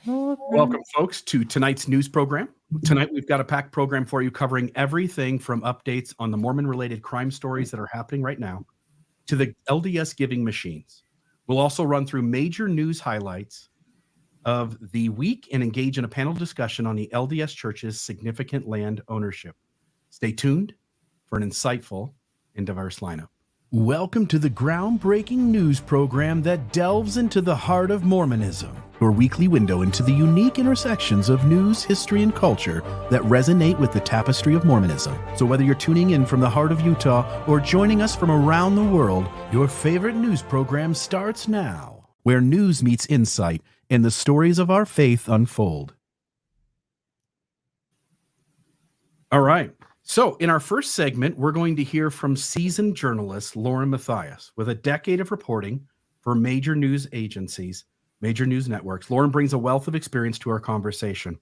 Welcome, folks, to tonight's news program. Tonight, we've got a packed program for you covering everything from updates on the Mormon-related crime stories that are happening right now to the LDS giving machines. We'll also run through major news highlights of the week and engage in a panel discussion on the LDS Church's significant land ownership. Stay tuned for an insightful and diverse lineup. Welcome to the groundbreaking news program that delves into the heart of Mormonism, your weekly window into the unique intersections of news, history, and culture that resonate with the tapestry of Mormonism. So whether you're tuning in from the heart of Utah or joining us from around the world, your favorite news program starts now, where news meets insight and the stories of our faith unfold. All right. So in our first segment, we're going to hear from seasoned journalist Lauren Matthias. With a decade of reporting for major news agencies, major news networks, Lauren brings a wealth of experience to our conversation.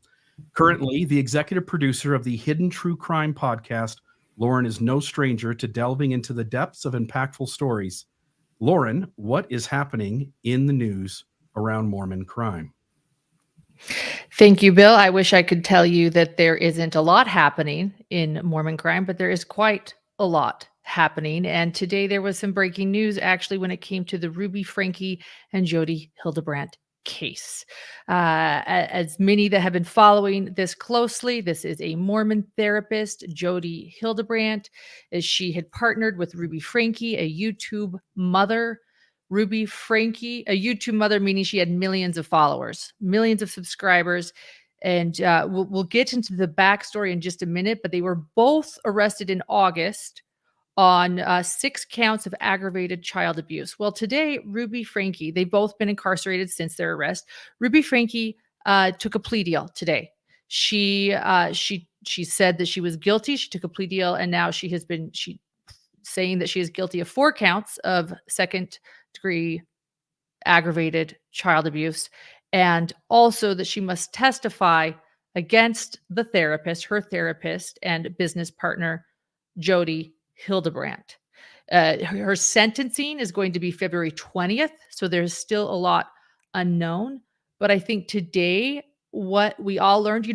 Currently, the executive producer of the Hidden True Crime podcast, Lauren is no stranger to delving into the depths of impactful stories. Lauren, what is happening in the news around Mormon crime? Thank you, Bill. I wish I could tell you that there isn't a lot happening in Mormon crime, but there is quite a lot happening. And today there was some breaking news, actually, when it came to the Ruby Franke and Jodi Hildebrandt case. As many that have been following this closely, this is a Mormon therapist, Jodi Hildebrandt, as she had partnered with Ruby Franke, a YouTube mother. Ruby Franke, a YouTube mother, meaning she had millions of followers, millions of subscribers. And we'll get into the backstory in just a minute, but they were both arrested in August on 6 counts of aggravated child abuse. Well, today, Ruby Franke, they've both been incarcerated since their arrest. Ruby Franke took a plea deal today. She said that she was guilty. She took a plea deal, and now she saying that she is guilty of 4 counts of second-degree aggravated child abuse, and also that she must testify against the therapist, her therapist and business partner, Jodi Hildebrandt. Her sentencing is going to be February 20th, so there's still a lot unknown. But I think today, what we all learned,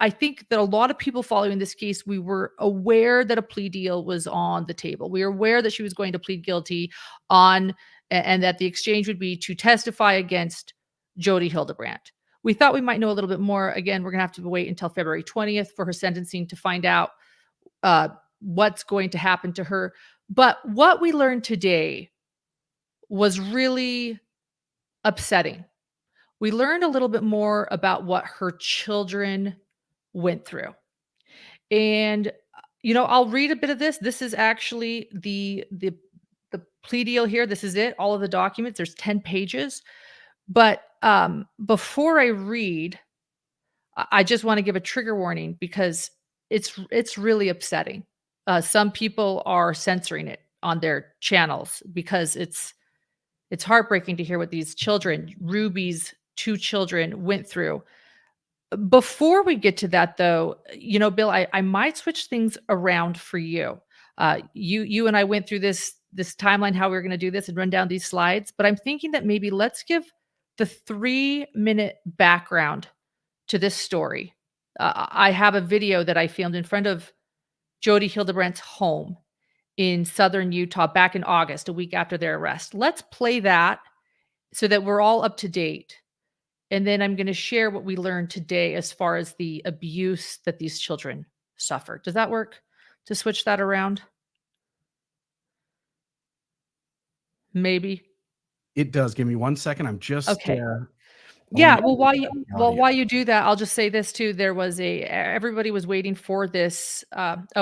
I think that a lot of people following this case, we were aware that a plea deal was on the table. We were aware that she was going to plead guilty and that the exchange would be to testify against Jodi Hildebrandt. We thought we might know a little bit more. Again, we're going to have to wait until February 20th for her sentencing to find out what's going to happen to her. But what we learned today was really upsetting. We learned a little bit more about what her children went through. And, I'll read a bit of this. This is actually the plea deal here. This is it, all of the documents. There's 10 pages. But before I read, I just want to give a trigger warning because it's really upsetting. Some people are censoring it on their channels because it's heartbreaking to hear what these children, Ruby's 2 children, went through. Before we get to that, though, Bill, I might switch things around for you. You and I went through this timeline, how we were going to do this and run down these slides, but I'm thinking that maybe let's give the 3-minute background to this story. I have a video that I filmed in front of Jodi Hildebrandt's home in southern Utah back in August, a week after their arrest. Let's play that so that we're all up to date. And then I'm going to share what we learned today as far as the abuse that these children suffered. Does that work to switch that around? Maybe. It does. Give me 1 second. I'm just okay. Yeah. Well, while you do that, I'll just say this too. There was everybody was waiting for this.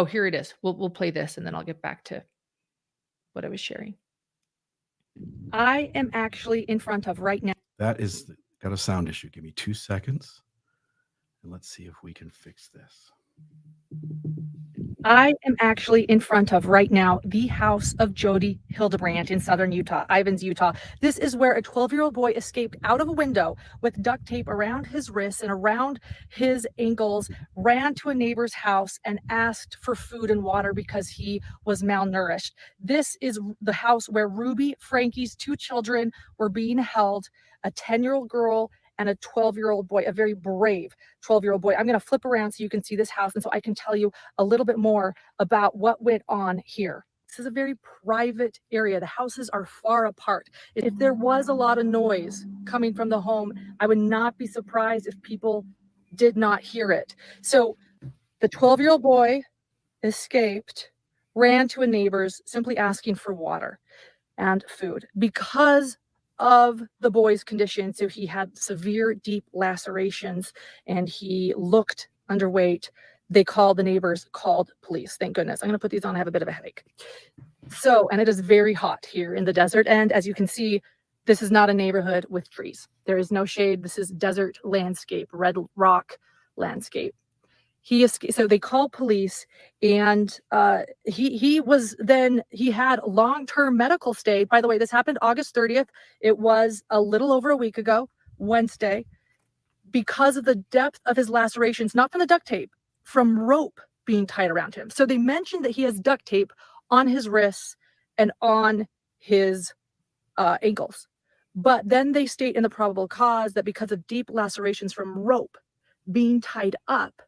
Here it is. We'll play this and then I'll get back to what I was sharing. I am actually in front of right now. That is got a sound issue. Give me 2 seconds. And let's see if we can fix this. I am actually in front of right now the house of Jody Hildebrandt in southern Utah, Ivins, Utah. This is where a 12-year-old boy escaped out of a window with duct tape around his wrists and around his ankles, ran to a neighbor's house and asked for food and water because he was malnourished. This is the house where Ruby Franke's two children were being held, a 10-year-old girl and a 12-year-old boy, a very brave 12-year-old boy. I'm going to flip around so you can see this house and so I can tell you a little bit more about what went on here. This is a very private area. The houses are far apart. If there was a lot of noise coming from the home, I would not be surprised if people did not hear it. So the 12-year-old boy escaped, ran to a neighbor's simply asking for water and food because of the boy's condition. So he had severe deep lacerations and he looked underweight. They called the neighbors, called police. Thank goodness. I'm going to put these on. I have a bit of a headache. So, and it is very hot here in the desert. And as you can see, this is not a neighborhood with trees. There is no shade. This is desert landscape, red rock landscape. So they called police, and he had long-term medical stay. By the way, this happened August 30th. It was a little over a week ago, Wednesday, because of the depth of his lacerations, not from the duct tape, from rope being tied around him. So they mentioned that he has duct tape on his wrists and on his ankles. But then they state in the probable cause that because of deep lacerations from rope being tied up,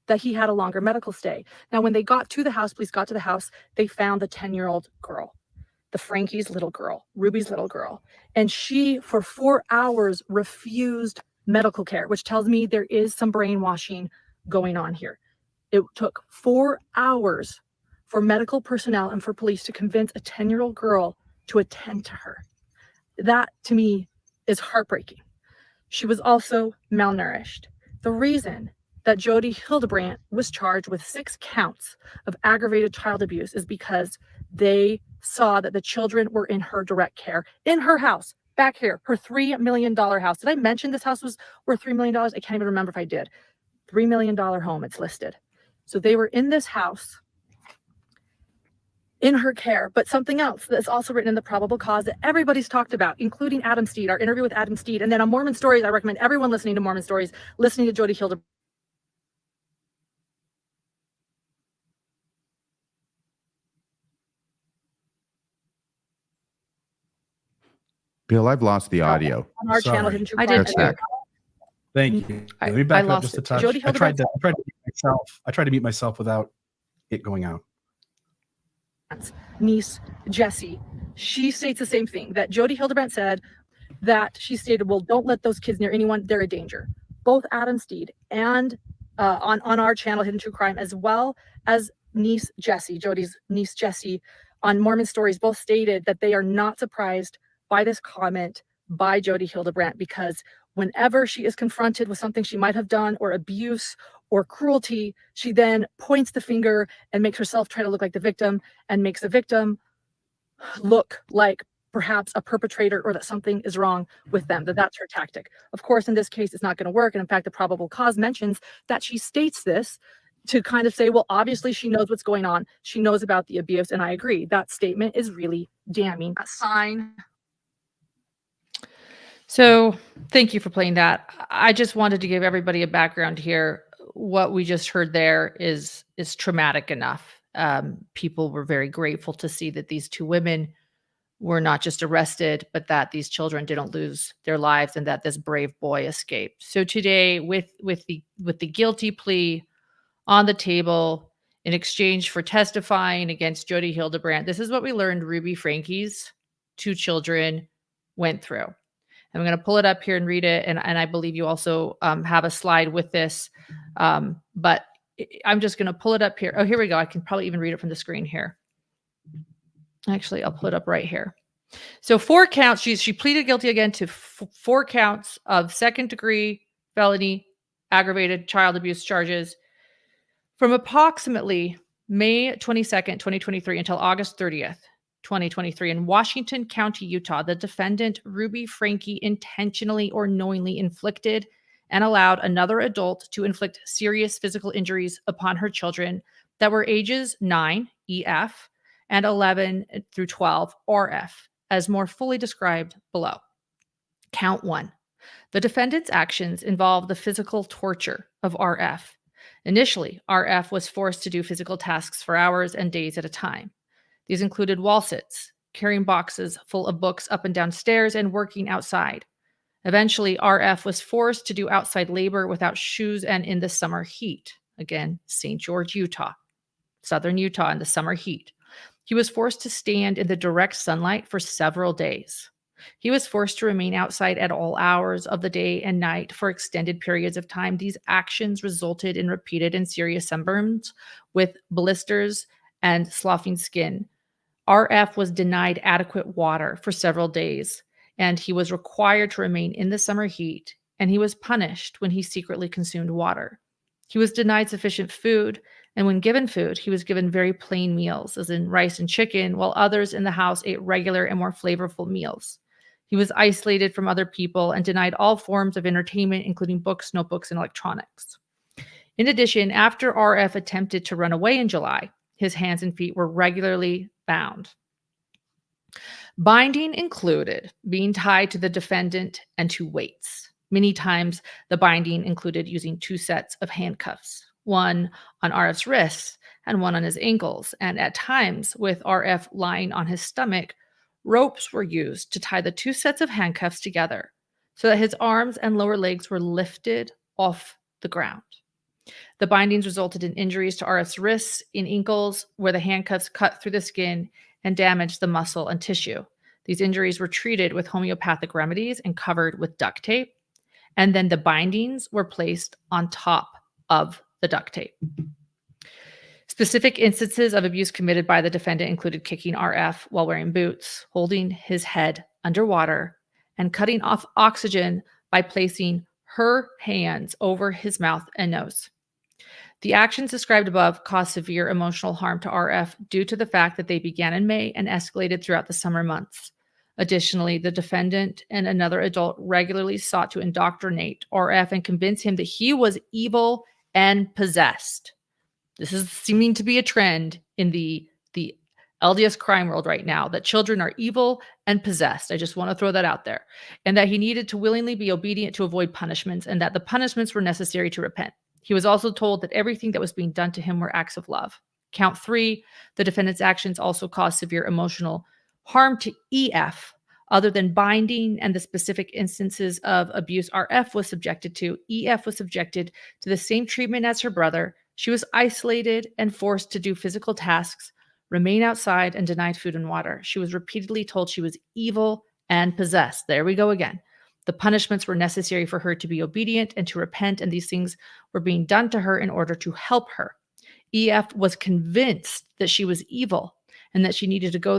that he had a longer medical stay. Now, when they got to the house, police got to the house, they found the 10-year-old girl, the Franke's little girl, Ruby's little girl. And she, for 4 hours, refused medical care, which tells me there is some brainwashing going on here. It took 4 hours for medical personnel and for police to convince a 10-year-old girl to attend to her. That, to me, is heartbreaking. She was also malnourished. The reason that Jody Hildebrandt was charged with 6 counts of aggravated child abuse is because they saw that the children were in her direct care, in her house, back here, her $3 million house. Did I mention this house was worth $3 million? I can't even remember if I did. $3 million home, it's listed. So they were in this house, in her care. But something else that's also written in the probable cause that everybody's talked about, including Adam Steed, our interview with Adam Steed. And then on Mormon Stories, I recommend everyone listening to Mormon Stories, listening to Jody Hildebrandt. Bill, I've lost the audio. On our channel, Sorry. I did too. Thank you. I- Let me back I up lost just a it. touch. Jody I tried Hildebrandt- to mute myself. I tried to mute myself without it going out. Niece Jessie, she states the same thing, that Jody Hildebrandt said that she stated, well, don't let those kids near anyone, they're a danger. Both Adam Steed and on our channel, Hidden True Crime, as well as niece Jessie, Jody's niece Jessie, on Mormon Stories, both stated that they are not surprised by this comment by Jody Hildebrandt, because whenever she is confronted with something she might have done, or abuse or cruelty, she then points the finger and makes herself try to look like the victim, and makes the victim look like perhaps a perpetrator, or that something is wrong with them, that's her tactic. Of course, in this case, it's not going to work. And in fact, the probable cause mentions that she states this to kind of say, well, obviously she knows what's going on. She knows about the abuse. And I agree. That statement is really damning. A sign. So thank you for playing that. I just wanted to give everybody a background here. What we just heard there is traumatic enough. People were very grateful to see that these two women were not just arrested, but that these children didn't lose their lives, and that this brave boy escaped. So today, with the guilty plea on the table in exchange for testifying against Jody Hildebrandt, this is what we learned Ruby Franke's two children went through. I'm going to pull it up here and read it. And I believe you also have a slide with this. But I'm just going to pull it up here. Oh, here we go. I can probably even read it from the screen here. Actually, I'll pull it up right here. So 4 counts. She pleaded guilty again to 4 counts of 2nd-degree felony aggravated child abuse charges from approximately May 22nd, 2023 until August 30th. 2023 in Washington County, Utah. The defendant, Ruby Franke, intentionally or knowingly inflicted and allowed another adult to inflict serious physical injuries upon her children that were ages 9, EF, and 11 through 12, RF, as more fully described below. Count 1. The defendant's actions involve the physical torture of RF. Initially, RF was forced to do physical tasks for hours and days at a time. These included wall sits, carrying boxes full of books up and down stairs, and working outside. Eventually, RF was forced to do outside labor without shoes and in the summer heat. Again, St. George, Utah, southern Utah in the summer heat. He was forced to stand in the direct sunlight for several days. He was forced to remain outside at all hours of the day and night for extended periods of time. These actions resulted in repeated and serious sunburns with blisters and sloughing skin. RF was denied adequate water for several days, and he was required to remain in the summer heat, and he was punished when he secretly consumed water. He was denied sufficient food, and when given food, he was given very plain meals, as in rice and chicken, while others in the house ate regular and more flavorful meals. He was isolated from other people and denied all forms of entertainment, including books, notebooks, and electronics. In addition, after RF attempted to run away in July, his hands and feet were regularly bound. Binding included being tied to the defendant and to weights. Many times, the binding included using 2 sets of handcuffs, one on RF's wrists and one on his ankles, and at times, with RF lying on his stomach, ropes were used to tie the 2 sets of handcuffs together so that his arms and lower legs were lifted off the ground. The bindings resulted in injuries to RF's wrists and ankles, where the handcuffs cut through the skin and damaged the muscle and tissue. These injuries were treated with homeopathic remedies and covered with duct tape, and then the bindings were placed on top of the duct tape. Specific instances of abuse committed by the defendant included kicking RF while wearing boots, holding his head underwater, and cutting off oxygen by placing her hands over his mouth and nose. The actions described above caused severe emotional harm to RF due to the fact that they began in May and escalated throughout the summer months. Additionally, the defendant and another adult regularly sought to indoctrinate RF and convince him that he was evil and possessed. This is seeming to be a trend in the LDS crime world right now, that children are evil and possessed. I just want to throw that out there. And that he needed to willingly be obedient to avoid punishments, and that the punishments were necessary to repent. He was also told that everything that was being done to him were acts of love. Count 3, the defendant's actions also caused severe emotional harm to EF. Other than binding and the specific instances of abuse RF was subjected to, EF was subjected to the same treatment as her brother. She was isolated and forced to do physical tasks, remain outside, and denied food and water. She was repeatedly told she was evil and possessed. There we go again. The punishments were necessary for her to be obedient and to repent, and these things were being done to her in order to help her. EF was convinced that she was evil and that she needed to go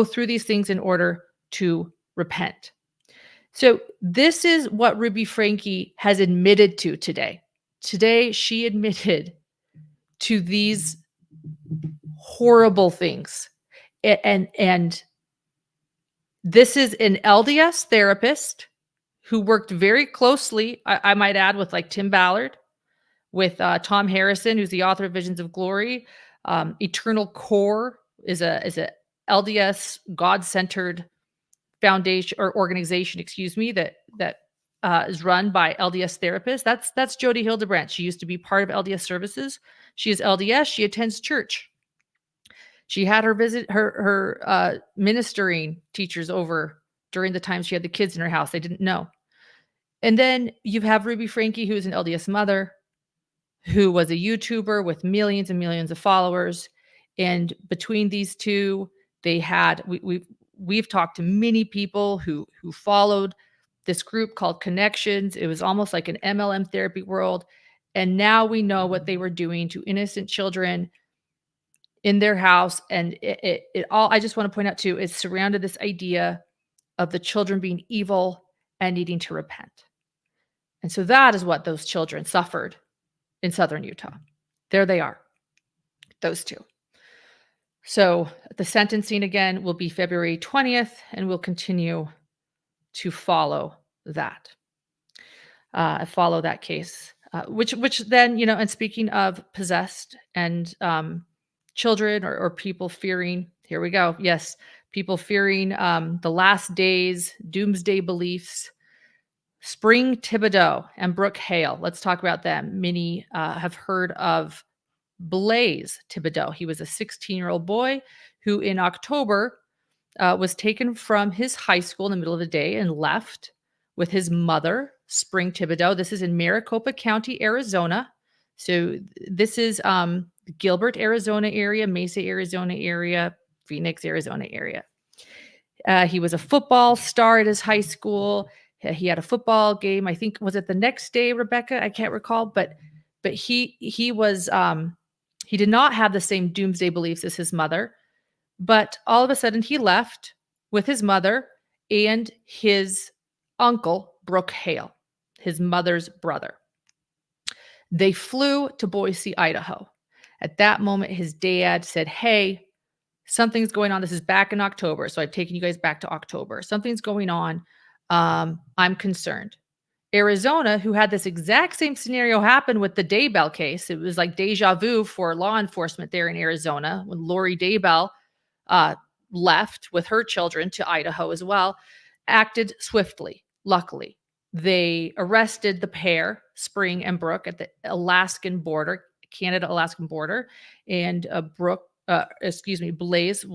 through these things in order to repent. So this is what Ruby Franke has admitted to today. Today, she admitted to these horrible things. And this is an LDS therapist who worked very closely, I might add, with like Tim Ballard, with Tom Harrison, who's the author of Visions of Glory. Eternal Core is a LDS God-centered foundation or organization, that is run by LDS therapists. That's Jody Hildebrandt. She used to be part of LDS services. She is LDS. She attends church. She had her ministering teachers over during the time she had the kids in her house. They didn't know. And then you have Ruby Franke, who is an LDS mother, who was a YouTuber with millions and millions of followers. And between these two, they had we've talked to many people who followed this group called Connections. It was almost like an MLM therapy world. And now we know what they were doing to innocent children in their house. And it all, I just want to point out too, is surrounded this idea of the children being evil and needing to repent. And so that is what those children suffered in southern Utah. There they are, those two. So the sentencing again will be February 20th, and we'll continue to follow that. follow that case. Which then, and speaking of possessed and children or people fearing, here we go. Yes, people fearing the last days, doomsday beliefs. Spring Thibodeau and Brooke Hale. Let's talk about them. Many have heard of Blaze Thibodeau. He was a 16-year-old boy who in October was taken from his high school in the middle of the day and left with his mother, Spring Thibodeau. This is in Maricopa County, Arizona. So this is Gilbert, Arizona area, Mesa, Arizona area, Phoenix, Arizona area. He was a football star at his high school. He had a football game. I think, was it the next day, Rebecca? I can't recall, but he was he did not have the same doomsday beliefs as his mother. But all of a sudden, he left with his mother and his uncle, Brooke Hale, his mother's brother. They flew to Boise, Idaho. At that moment, his dad said, "Hey, something's going on. This is back in October. So I've taken you guys back to October. Something's going on. I'm concerned." Arizona, who had this exact same scenario happen with the Daybell case. It was like deja vu for law enforcement there in Arizona when Lori Daybell left with her children to Idaho as well, acted swiftly. Luckily, they arrested the pair, Spring and Brooke, at the Alaskan border, Canada-Alaskan border, and Blaze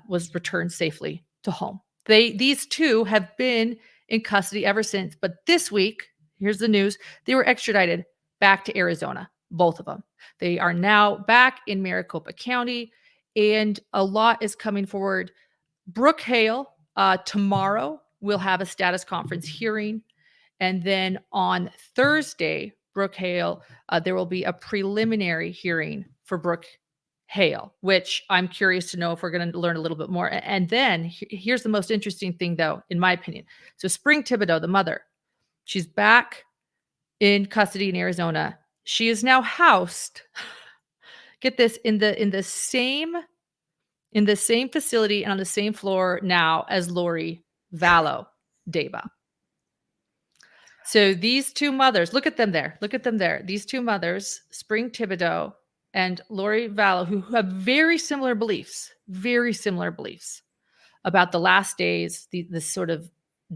was returned safely to home. These two have been in custody ever since, but this week, here's the news, they were extradited back to Arizona, both of them. They are now back in Maricopa County, and a lot is coming forward. Brooke Hale, tomorrow, will have a status conference hearing, and then on Thursday, Brooke Hale, there will be a preliminary hearing for Brooke Hale, which I'm curious to know if we're going to learn a little bit more. And then here's the most interesting thing, though, in my opinion. So Spring Thibodeau, the mother, she's back in custody in Arizona. She is now housed, get this, in the same facility and on the same floor now as Lori Vallow Daybell. So these two mothers, look at them there. These two mothers, Spring Thibodeau and Lori Vallow, who have very similar beliefs about the last days, this sort of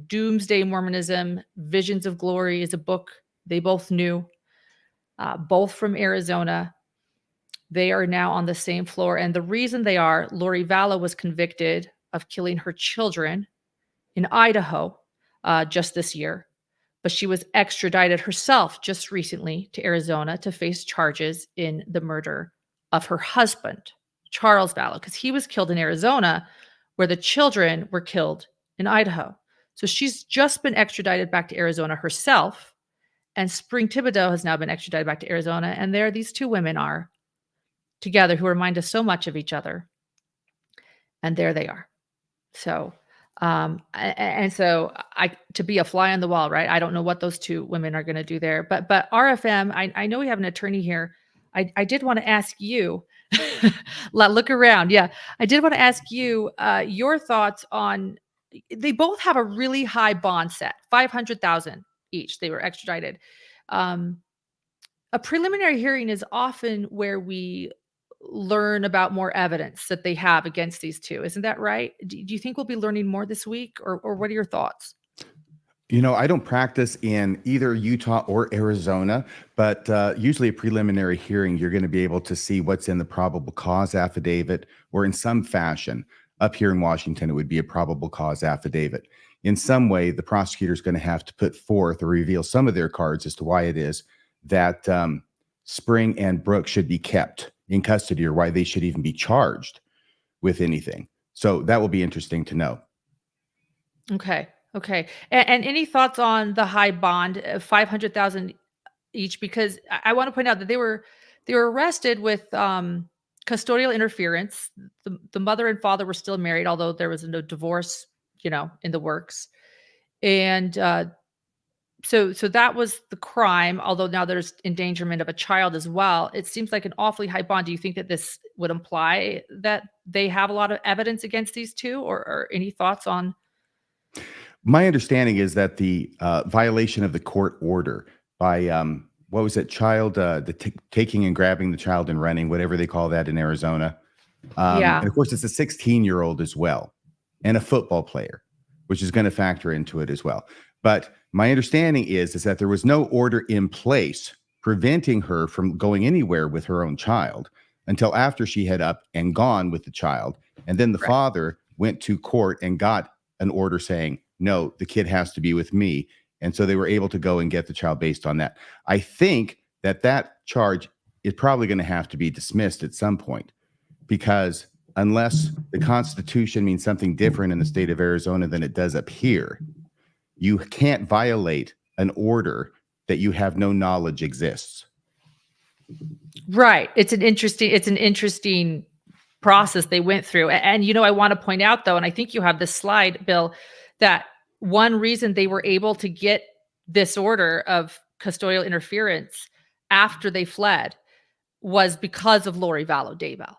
doomsday Mormonism. Visions of Glory is a book they both knew, both from Arizona. They are now on the same floor. And the reason they are, Lori Vallow was convicted of killing her children in Idaho just this year. But she was extradited herself just recently to Arizona to face charges in the murder of her husband, Charles Vallow, because he was killed in Arizona, where the children were killed in Idaho. So she's just been extradited back to Arizona herself, and Spring Thibodeau has now been extradited back to Arizona, and there these two women are together who remind us so much of each other. And there they are. So to be a fly on the wall, right? I don't know what those two women are going to do there, but RFM, I know we have an attorney here. I did want to ask you, look around. Yeah. I did want to ask you, your thoughts on, they both have a really high bond set, $500,000 each. They were extradited. A preliminary hearing is often where we learn about more evidence that they have against these two. Isn't that right? Do you think we'll be learning more this week, or what are your thoughts? I don't practice in either Utah or Arizona, but usually a preliminary hearing, you're going to be able to see what's in the probable cause affidavit, or in some fashion. Up here in Washington, it would be a probable cause affidavit. In some way, the prosecutor is going to have to put forth or reveal some of their cards as to why it is that Spring and Brooke should be kept in custody, or why they should even be charged with anything. So that will be interesting to know. Okay. And any thoughts on the high bond of $500,000 each? Because I want to point out that they were arrested with custodial interference. The mother and father were still married, although there was no divorce, in the works. And so that was the crime, although now there's endangerment of a child as well. It seems like an awfully high bond. Do you think that this would imply that they have a lot of evidence against these two, or any thoughts on? My understanding is that the violation of the court order by what was it, taking and grabbing the child and running, whatever they call that in Arizona. Yeah. And of course, it's a 16-year-old as well, and a football player, which is going to factor into it as well. But my understanding is that there was no order in place preventing her from going anywhere with her own child until after she had up and gone with the child. And then the Right. father went to court and got an order saying, no, the kid has to be with me. And so they were able to go and get the child based on that. I think that charge is probably going to have to be dismissed at some point, because unless the Constitution means something different in the state of Arizona than it does up here, you can't violate an order that you have no knowledge exists. Right. It's an interesting process they went through. And I want to point out though, and I think you have this slide, Bill, that one reason they were able to get this order of custodial interference after they fled was because of Lori Vallow Daybell.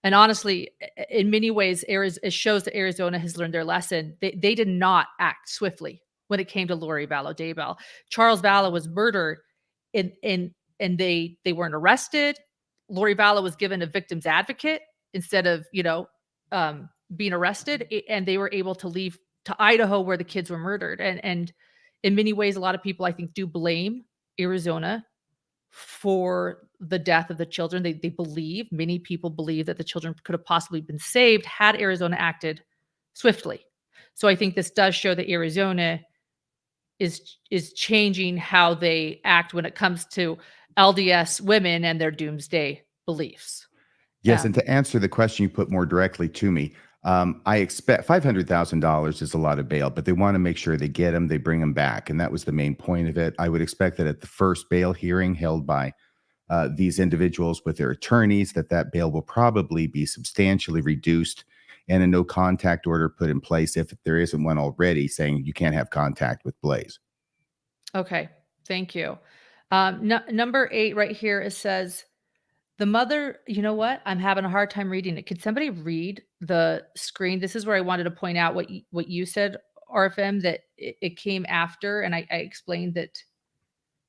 And honestly, in many ways, it shows that Arizona has learned their lesson. They did not act swiftly when it came to Lori Vallow Daybell. Charles Vallow was murdered and they weren't arrested. Lori Vallow was given a victim's advocate instead of, being arrested, and they were able to leave to Idaho where the kids were murdered. And in many ways, a lot of people, I think, do blame Arizona for the death of the children. Many people believe that the children could have possibly been saved had Arizona acted swiftly. So I think this does show that Arizona is changing how they act when it comes to LDS women and their doomsday beliefs. Yes, and to answer the question you put more directly to me, I expect $500,000 is a lot of bail, but they want to make sure they get them, they bring them back. And that was the main point of it. I would expect that at the first bail hearing held by these individuals with their attorneys, that bail will probably be substantially reduced and a no contact order put in place if there isn't one already saying you can't have contact with Blaze. Okay, thank you. Number 8 right here, it says, the mother, you know what? I'm having a hard time reading it. Could somebody read the screen? This is where I wanted to point out what you said, RFM, that it came after. And I explained that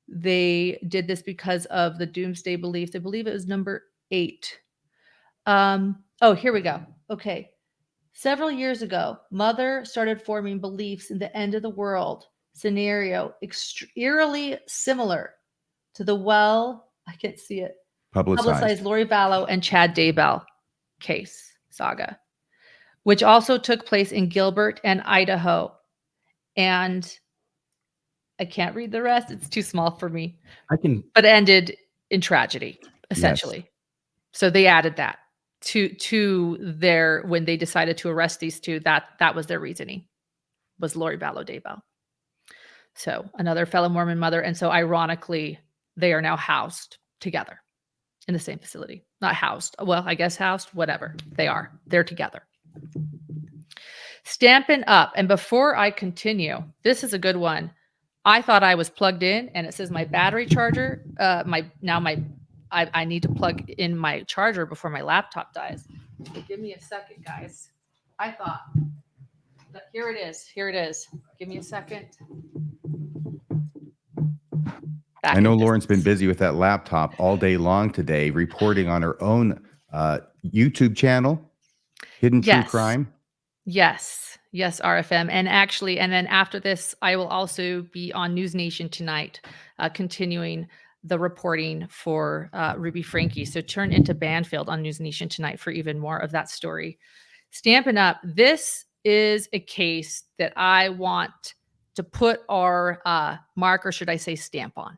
they did this because of the doomsday beliefs. I believe it was number 8. Oh, here we go. Okay. Several years ago, mother started forming beliefs in the end of the world scenario, eerily similar to the I can't see it. Publicized Lori Vallow and Chad Daybell case saga, which also took place in Gilbert and Idaho. And I can't read the rest. It's too small for me. But ended in tragedy, essentially. Yes. So they added that to their, when they decided to arrest these two, that was their reasoning, was Lori Vallow Daybell. So another fellow Mormon mother. And so ironically, they are now housed together in the same facility. Not housed. Well, I guess housed, whatever. They're together. Stampin' Up. And before I continue, this is a good one. I thought I was plugged in, and it says my battery charger, I need to plug in my charger before my laptop dies. So give me a second, guys. I thought that here it is. Give me a second. I know Lauren's been busy with that laptop all day long today, reporting on her own YouTube channel, Hidden True Crime. Yes, RFM. And then after this, I will also be on News Nation tonight, continuing the reporting for Ruby Franke. So turn into Banfield on News Nation tonight for even more of that story. Stampin' Up. This is a case that I want to put our mark, or should I say stamp on.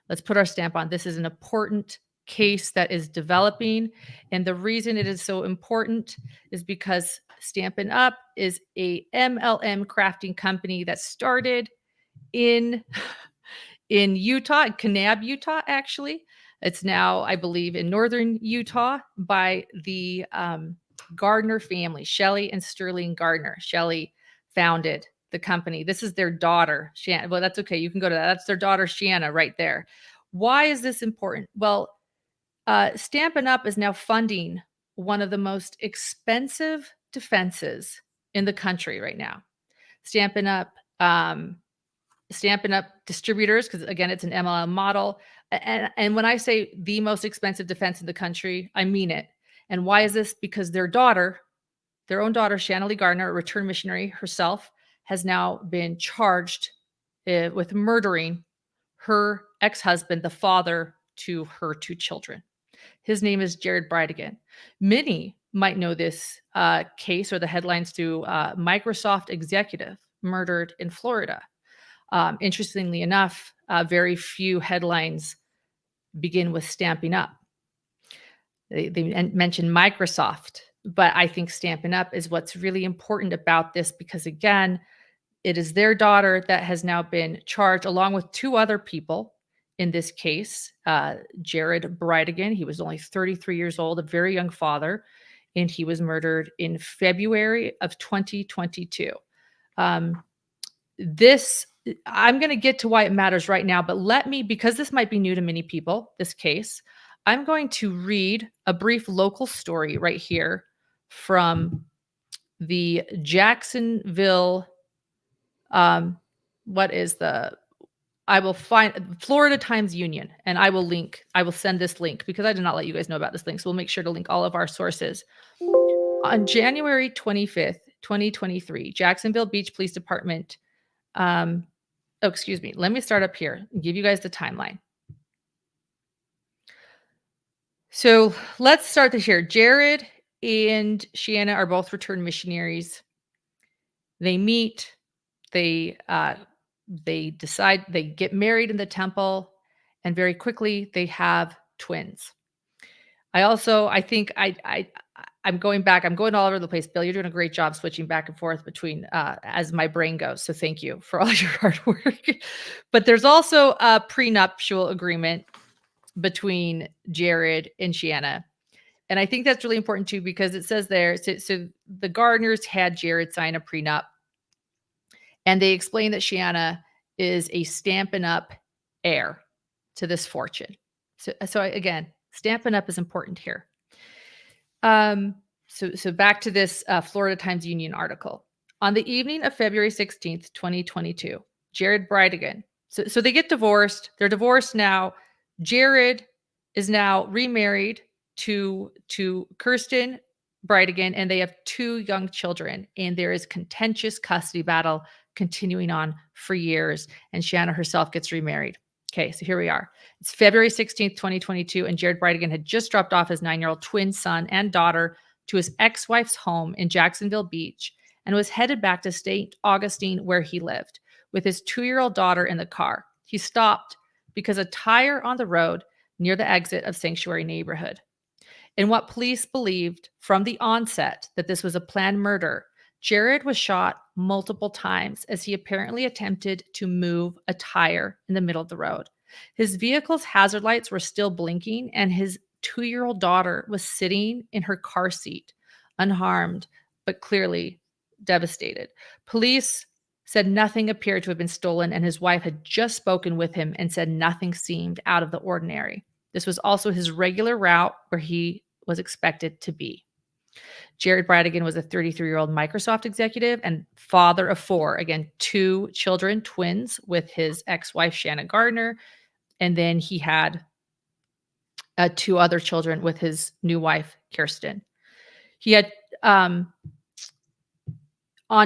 Let's put our stamp on. This is an important case that is developing. And the reason it is so important is because Stampin' Up is a MLM crafting company that started in Utah, in Kanab, Utah, actually. It's now, I believe, in northern Utah by the Gardner family, Shelley and Sterling Gardner. Shelley founded the company. This is their daughter, Shanna. Well, that's okay. You can go to that. That's their daughter, Shanna, right there. Why is this important? Well, Stampin' Up is now funding one of the most expensive defenses in the country right now. Stampin' Up distributors, because again, it's an MLM model. And when I say the most expensive defense in the country, I mean it. And why is this? Because their own daughter, Shanna Lee Gardner, a returned missionary herself, has now been charged with murdering her ex-husband, the father to her 2 children. His name is Jared Bridegan. Many might know this case or the headlines through Microsoft executive murdered in Florida. Interestingly enough, very few headlines begin with Stampin' Up. They mention Microsoft, but I think Stampin' Up is what's really important about this, because again, it is their daughter that has now been charged along with 2 other people in this case. Jared Bridegan, he was only 33 years old, a very young father, and he was murdered in February of 2022. I'm going to get to why it matters right now, but because this might be new to many people, this case, I'm going to read a brief local story right here from the Jacksonville, I will find Florida Times Union, and I will send this link because I did not let you guys know about this link. So we'll make sure to link all of our sources. On January 25th, 2023, Jacksonville Beach Police Department, let me start up here and give you guys the timeline. So let's start this here. Jared and Shanna are both returned missionaries. They meet, they decide, they get married in the temple, and very quickly they have twins. I'm going all over the place. Bill, you're doing a great job switching back and forth between as my brain goes. So thank you for all your hard work. But there's also a prenuptial agreement between Jared and Shanna. And I think that's really important too, because it says there, so the Gardners had Jared sign a prenup, and they explain that Shanna is a Stampin' Up heir to this fortune. So again, Stampin' Up is important here. So back to this Florida Times Union article. On the evening of February 16th, 2022, Jared Bridegan. So they get divorced. They're divorced now. Jared is now remarried to Kirsten Bridegan, and they have 2 young children. And there is contentious custody battle continuing on for years. And Shanna herself gets remarried. Okay, so here we are. It's February 16th, 2022, and Jared Bridegan had just dropped off his 9-year-old twin son and daughter to his ex-wife's home in Jacksonville Beach and was headed back to St. Augustine, where he lived, with his 2-year-old daughter in the car. He stopped because a tire on the road near the exit of Sanctuary neighborhood. In what police believed from the onset that this was a planned murder, Jared was shot multiple times as he apparently attempted to move a tire in the middle of the road. His vehicle's hazard lights were still blinking, and his 2-year-old daughter was sitting in her car seat, unharmed, but clearly devastated. Police said nothing appeared to have been stolen, and his wife had just spoken with him and said nothing seemed out of the ordinary. This was also his regular route where he was expected to be. Jared Bridegan was a 33-year-old Microsoft executive and father of 4, again, 2 children, twins, with his ex-wife, Shanna Gardner. And then he had 2 other children with his new wife, Kirsten. He had, on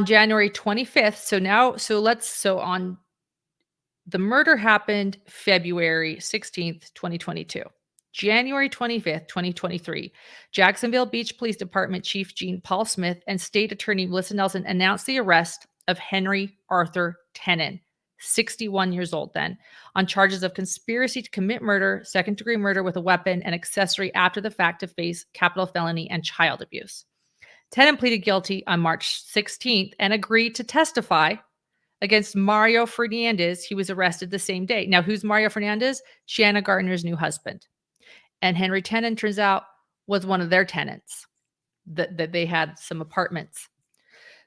January 25th, the murder happened February 16th, 2022. January 25th, 2023, Jacksonville Beach Police Department Chief Gene Paul Smith and State Attorney Melissa Nelson announced the arrest of Henry Arthur Tenen, 61 years old then, on charges of conspiracy to commit murder, second-degree murder with a weapon, and accessory after the fact to face capital felony and child abuse. Tenen pleaded guilty on March 16th and agreed to testify against Mario Fernandez. He was arrested the same day. Now, who's Mario Fernandez? Shanna Gardner's new husband. And Henry Tenen, turns out, was one of their tenants, that they had some apartments.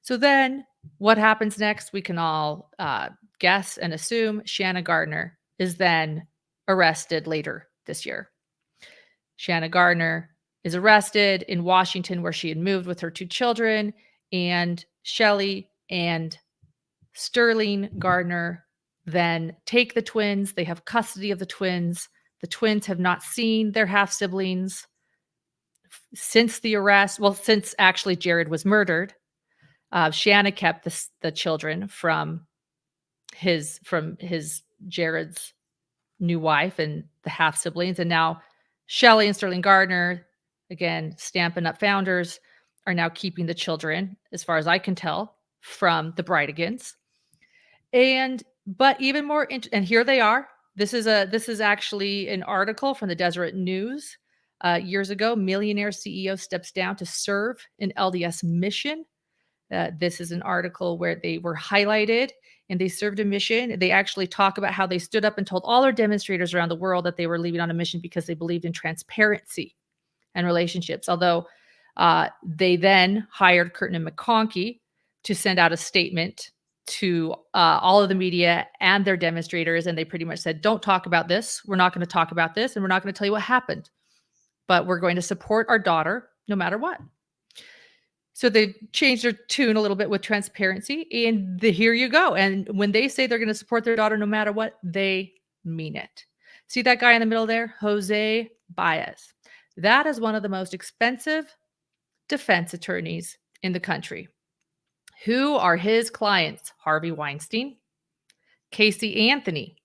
So then what happens next? We can all guess and assume. Shanna Gardner is then arrested later this year. Shanna Gardner is arrested in Washington, where she had moved with her 2 children, and Shelly and Sterling Gardner then take the twins. They have custody of the twins. The twins have not seen their half-siblings since the arrest. Well, since actually Jared was murdered. SHANNA kept the children from Jared's new wife and the half-siblings. And now Shelley and Sterling Gardner, again, Stampin' Up! Founders, are now keeping the children, as far as I can tell, from the Bridigans. But even more, and here they are. This is actually an article from the Deseret News years ago. Millionaire CEO steps down to serve an LDS mission. This is an article where they were highlighted and they served a mission. They actually talk about how they stood up and told all their demonstrators around the world that they were leaving on a mission because they believed in transparency and relationships. Although they then hired Curtin and McConkie to send out a statement to all of the media and their demonstrators. And they pretty much said, don't talk about this. We're not going to talk about this. And we're not going to tell you what happened. But we're going to support our daughter no matter what. So they've changed their tune a little bit with transparency. And here you go. And when they say they're going to support their daughter no matter what, they mean it. See that guy in the middle there? Jose Baez. That is one of the most expensive defense attorneys in the country. Who are his clients? Harvey Weinstein, Casey Anthony.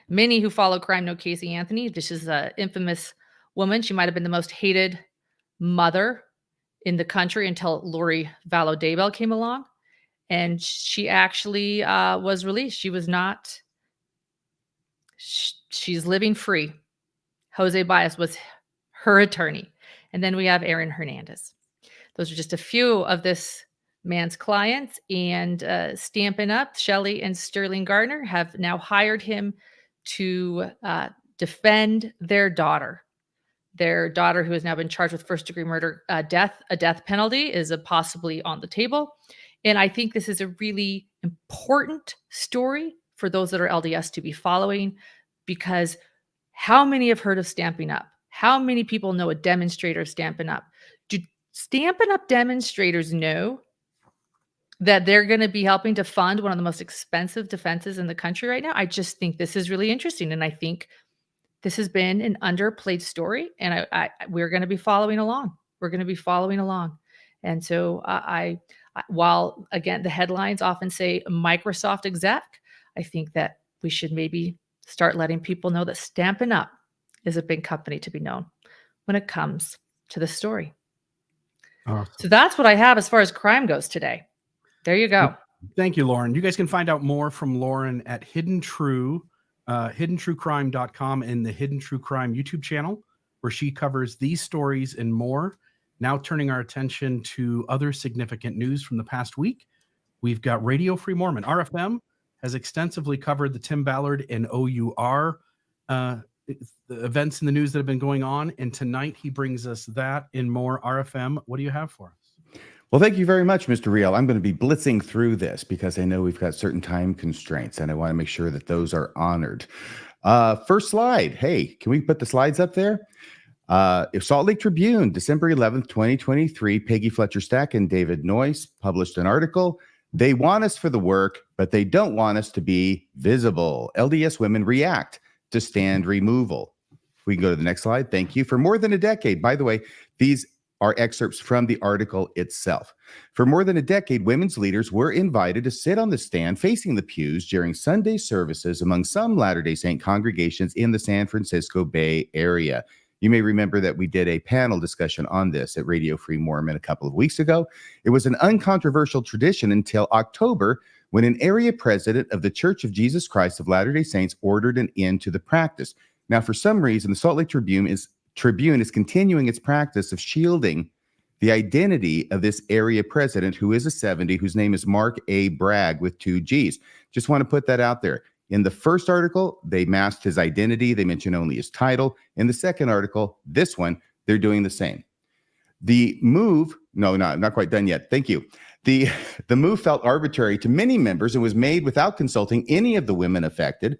Many who follow crime know Casey Anthony. This is an infamous woman. She might have been the most hated mother in the country until Lori Vallow Daybell came along. And she actually was released. She was not, she's living free. Jose Baez was her attorney. And then we have Aaron Hernandez. Those are just a few of this man's clients. And Stampin' Up, Shelley and Sterling Gardner have now hired him to defend their daughter. Their daughter, who has now been charged with first-degree murder, a death penalty is possibly on the table. And I think this is a really important story for those that are LDS to be following, because how many have heard of Stampin' Up? How many people know a demonstrator of Stampin' Up? Do Stampin' Up demonstrators know that they're going to be helping to fund one of the most expensive defenses in the country right now? I just think this is really interesting. And I think this has been an underplayed story, and we're going to be following along. We're going to be following along. And so while, again, the headlines often say Microsoft exec, I think that we should maybe start letting people know that Stampin' Up is a big company to be known when it comes to the story. Awesome. So that's what I have as far as crime goes today. There you go. Thank you, Lauren. You guys can find out more from Lauren at hiddentruecrime.com and the Hidden True Crime YouTube channel, where she covers these stories and more. Now turning our attention to other significant news from the past week, we've got Radio Free Mormon. RFM has extensively covered the Tim Ballard and OUR the events in the news that have been going on. And tonight he brings us that and more. RFM, what do you have for us? Well, thank you very much, Mr. Riel. I'm going to be blitzing through this because I know we've got certain time constraints and I want to make sure that those are honored. First slide. Hey, can we put the slides up there? Salt Lake Tribune, December 11th, 2023, Peggy Fletcher Stack and David Noyce published an article. They want us for the work, but they don't want us to be visible. LDS women react to stand removal. We can go to the next slide. Thank you. For more than a decade, by the way, these are excerpts from the article itself. For more than a decade, women's leaders were invited to sit on the stand facing the pews during Sunday services among some Latter-day Saint congregations in the San Francisco Bay Area. You may remember that we did a panel discussion on this at Radio Free Mormon a couple of weeks ago. It was an uncontroversial tradition until October, when an area president of the Church of Jesus Christ of Latter-day Saints ordered an end to the practice. Now, for some reason, the Salt Lake Tribune is continuing its practice of shielding the identity of this area president, who is a 70, whose name is Mark A. Bragg with 2 G's. Just want to put that out there. In the first article, they masked his identity. They mention only his title. In the second article, this one, they're doing the same. The move, not quite done yet. Thank you. The move felt arbitrary to many members and was made without consulting any of the women affected,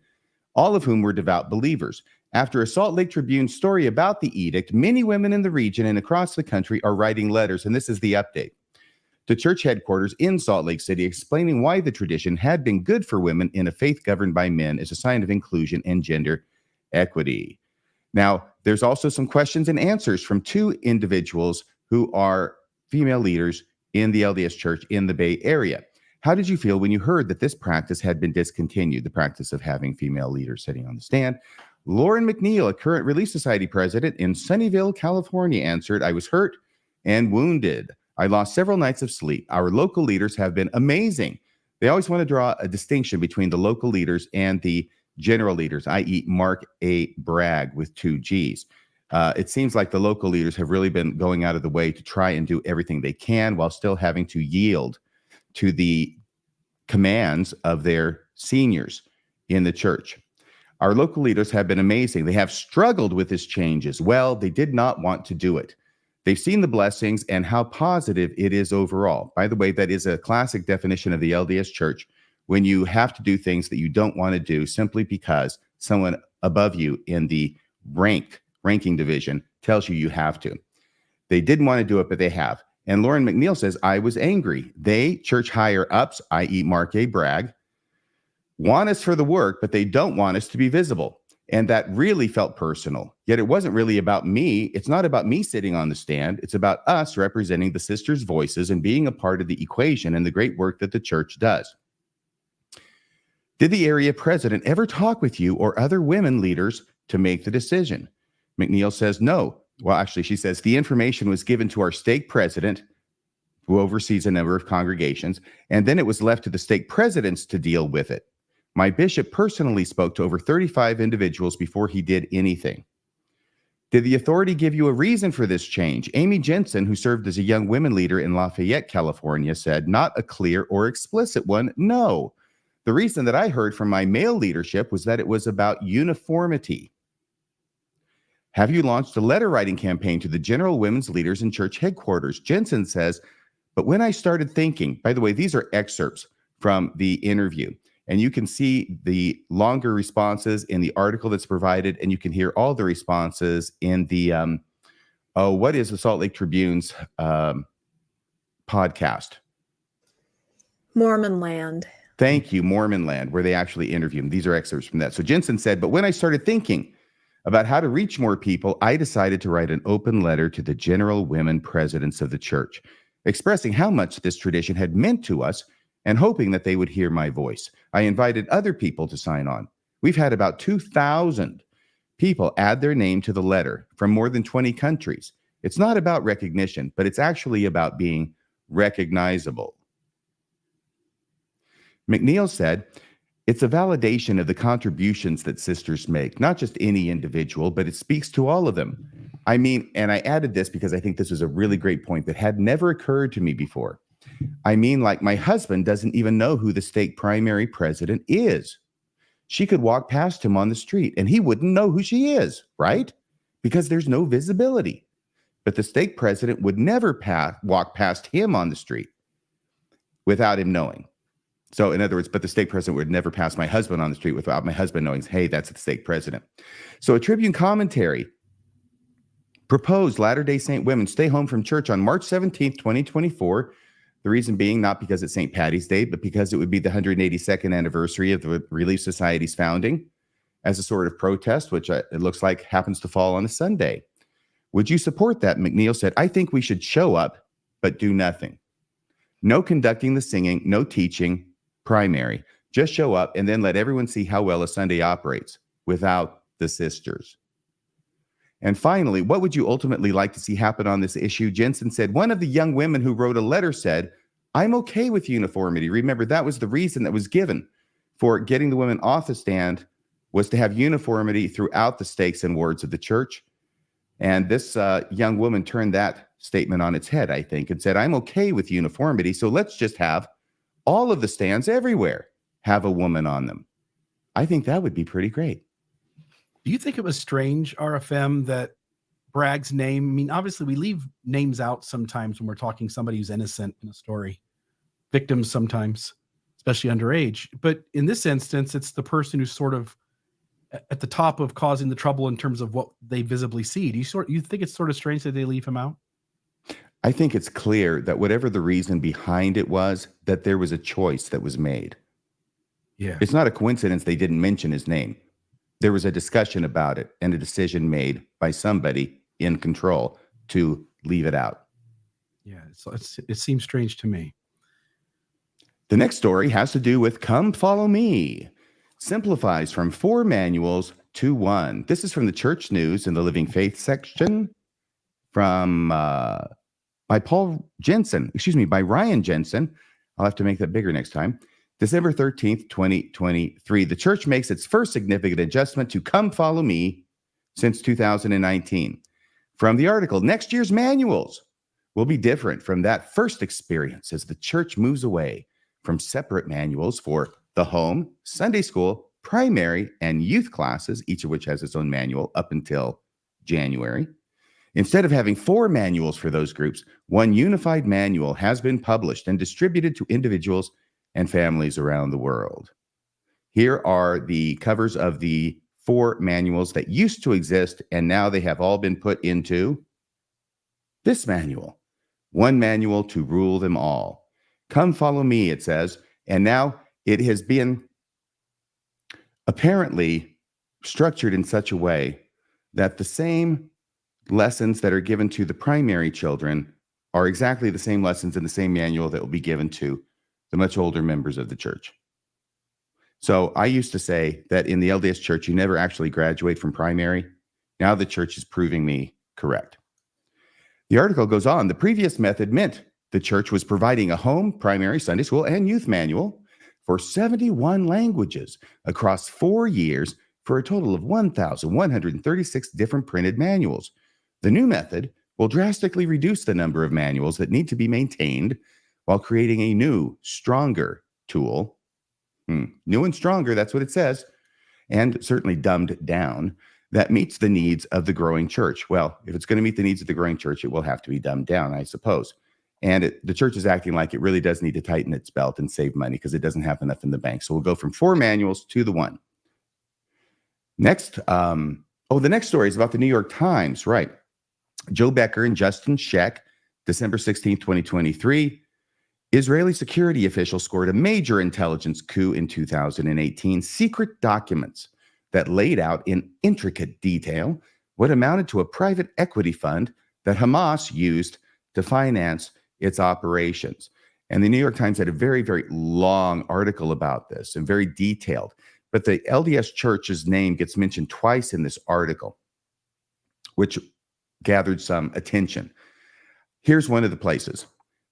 all of whom were devout believers. After a Salt Lake Tribune story about the edict, many women in the region and across the country are writing letters, and this is the update. to church headquarters in Salt Lake City, explaining why the tradition had been good for women in a faith governed by men as a sign of inclusion and gender equity. Now, there's also some questions and answers from two individuals who are female leaders in the LDS Church in the Bay Area. How did you feel when you heard that this practice had been discontinued, the practice of having female leaders sitting on the stand? Lauren McNeil, a current Relief Society president in Sunnyvale, California, answered, "I was hurt and wounded. I lost several nights of sleep. Our local leaders have been amazing. They always want to draw a distinction between the local leaders and the general leaders, i.e. Mark A. Bragg with 2 G's. It seems like the local leaders have really been going out of the way to try and do everything they can while still having to yield to the commands of their seniors in the church. Our local leaders have been amazing. They have struggled with this change as well. They did not want to do it. They've seen the blessings and how positive it is overall." By the way, that is a classic definition of the LDS Church, when you have to do things that you don't want to do simply because someone above you in the ranking division tells you you have to. They didn't want to do it, but they have. And Lauren McNeil says, "I was angry. They, church higher ups, i.e. Mark A. Bragg, want us for the work, but they don't want us to be visible. And that really felt personal. Yet it wasn't really about me. It's not about me sitting on the stand. It's about us representing the sisters' voices and being a part of the equation and the great work that the church does. Did the area president ever talk with you or other women leaders to make the decision?" McNeil says no. Well, actually, she says the information was given to our stake president, who oversees a number of congregations, and then it was left to the stake presidents to deal with it. My bishop personally spoke to over 35 individuals before he did anything. Did the authority give you a reason for this change? Amy Jensen, who served as a young women leader in Lafayette, California, said, "Not a clear or explicit one, no. The reason that I heard from my male leadership was that it was about uniformity." Have you launched a letter writing campaign to the general women's leaders in church headquarters? Jensen says, "But when I started thinking," by the way, these are excerpts from the interview, and you can see the longer responses in the article that's provided, and you can hear all the responses in the, what is the Salt Lake Tribune's podcast? Mormon Land. Thank you, Mormon Land, where they actually interview him. These are excerpts from that. So Jensen said, "But when I started thinking about how to reach more people, I decided to write an open letter to the general women presidents of the church, expressing how much this tradition had meant to us and hoping that they would hear my voice. I invited other people to sign on. We've had about 2,000 people add their name to the letter from more than 20 countries. It's not about recognition, but it's actually about being recognizable." McNeil said, "It's a validation of the contributions that sisters make, not just any individual, but it speaks to all of them. I mean," and I added this because I think this is a really great point that had never occurred to me before. "I mean, like my husband doesn't even know who the stake primary president is. She could walk past him on the street and he wouldn't know who she is, right? Because there's no visibility. But the stake president would never walk past him on the street without him knowing. So in other words, but the stake president would never pass my husband on the street without my husband knowing, hey, that's the stake president." So a Tribune commentary proposed Latter-day Saint women stay home from church on March 17th, 2024. The reason being not because it's St. Patty's Day, but because it would be the 182nd anniversary of the Relief Society's founding as a sort of protest, which it looks like happens to fall on a Sunday. "Would you support that?" McNeil said, "I think we should show up, but do nothing. No conducting the singing, no teaching, primary. Just show up and then let everyone see how well a Sunday operates without the sisters." And finally, what would you ultimately like to see happen on this issue? Jensen said, "One of the young women who wrote a letter said, I'm okay with uniformity." Remember, that was the reason that was given for getting the women off the stand, was to have uniformity throughout the stakes and wards of the church. And this young woman turned that statement on its head, I think, and said, "I'm okay with uniformity, so let's just have all of the stands everywhere have a woman on them." I think that would be pretty great. Do you think it was strange, RFM, that Bragg's name, I mean, obviously we leave names out sometimes when we're talking somebody who's innocent in a story, victims sometimes, especially underage. But in this instance, it's the person who's sort of at the top of causing the trouble in terms of what they visibly see. Do you think it's sort of strange that they leave him out? I think it's clear that whatever the reason behind it was, that there was a choice that was made. Yeah. It's not a coincidence they didn't mention his name. There was a discussion about it and a decision made by somebody in control to leave it out. Yeah. It seems strange to me. The next story has to do with Come Follow Me. Simplifies from 4 manuals to 1. This is from the Church News in the Living Faith section from by Ryan Jensen. I'll have to make that bigger next time. December 13th, 2023. The church makes its first significant adjustment to Come Follow Me since 2019. From the article, next year's manuals will be different from that first experience as the church moves away from separate manuals for the home, Sunday school, primary, and youth classes, each of which has its own manual up until January. Instead of having 4 manuals for those groups, one unified manual has been published and distributed to individuals and families around the world. Here are the covers of the 4 manuals that used to exist, and now they have all been put into this manual. One manual to rule them all. Come follow me, it says, and now it has been apparently structured in such a way that the same lessons that are given to the primary children are exactly the same lessons in the same manual that will be given to the much older members of the church. So I used to say that in the LDS Church, you never actually graduate from primary. Now the church is proving me correct. The article goes on. The previous method meant the church was providing a home, primary, Sunday school, and youth manual for 71 languages across 4 years for a total of 1,136 different printed manuals. The new method will drastically reduce the number of manuals that need to be maintained while creating a new, stronger tool. New and stronger, that's what it says, and certainly dumbed down, that meets the needs of the growing church. Well, if it's going to meet the needs of the growing church, it will have to be dumbed down, I suppose. And the church is acting like it really does need to tighten its belt and save money because it doesn't have enough in the bank. So we'll go from 4 manuals to the 1. Next, the next story is about the New York Times, right? Joe Becker and Justin Sheck, December 16th, 2023. Israeli security officials scored a major intelligence coup in 2018. Secret documents that laid out in intricate detail what amounted to a private equity fund that Hamas used to finance its operations. And the New York Times had a very, very long article about this and very detailed. But the LDS Church's name gets mentioned twice in this article, which gathered some attention. Here's one of the places.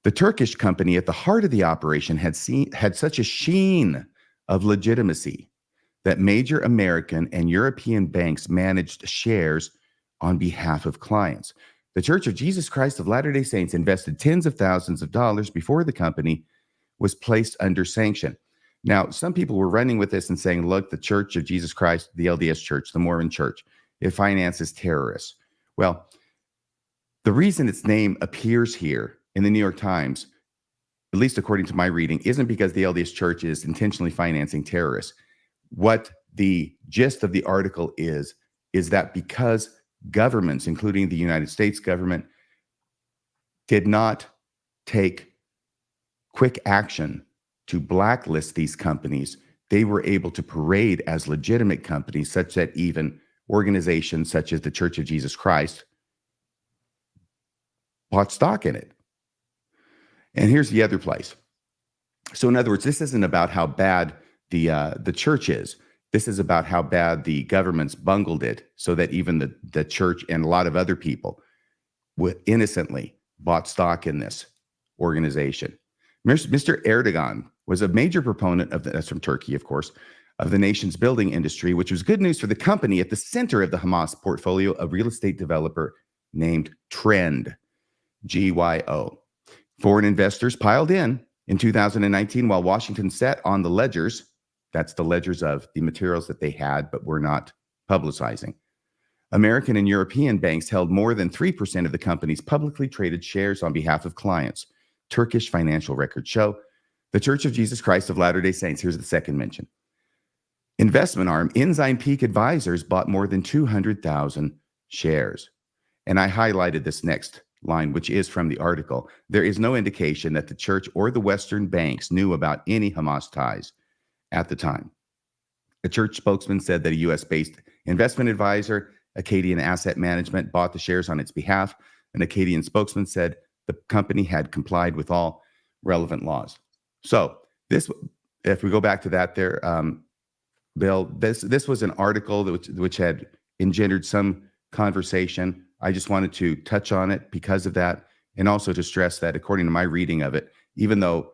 The Turkish company at the heart of the operation had such a sheen of legitimacy that major American and European banks managed shares on behalf of clients. The Church of Jesus Christ of Latter-day Saints invested tens of thousands of dollars before the company was placed under sanction. Now, some people were running with this and saying, look, the Church of Jesus Christ, the LDS Church, the Mormon Church, it finances terrorists. Well, the reason its name appears here in the New York Times, at least according to my reading, isn't because the LDS Church is intentionally financing terrorists. What the gist of the article is that because governments, including the United States government, did not take quick action to blacklist these companies, they were able to parade as legitimate companies, such that even organizations such as the Church of Jesus Christ bought stock in it. And here's the other place. So in other words, this isn't about how bad the church is. This is about how bad the governments bungled it so that even the church and a lot of other people innocently bought stock in this organization. Mr. Erdogan was a major proponent of that's from Turkey, of course, of the nation's building industry, which was good news for the company at the center of the Hamas portfolio, a real estate developer named Trend, GYO. Foreign investors piled in 2019 while Washington sat on the ledgers. That's the ledgers of the materials that they had, but were not publicizing. American and European banks held more than 3% of the company's publicly traded shares on behalf of clients. Turkish financial records show. The Church of Jesus Christ of Latter-day Saints, here's the second mention. Investment arm Ensign Peak Advisors bought more than 200,000 shares. And I highlighted this next line, which is from the article, there is no indication that the church or the Western banks knew about any Hamas ties at the time. A church spokesman said that a U.S.-based investment advisor, Acadian Asset Management, bought the shares on its behalf. An Acadian spokesman said the company had complied with all relevant laws. So this, if we go back to that there, Bill, this was an article which had engendered some conversation. I just wanted to touch on it because of that, and also to stress that according to my reading of it, even though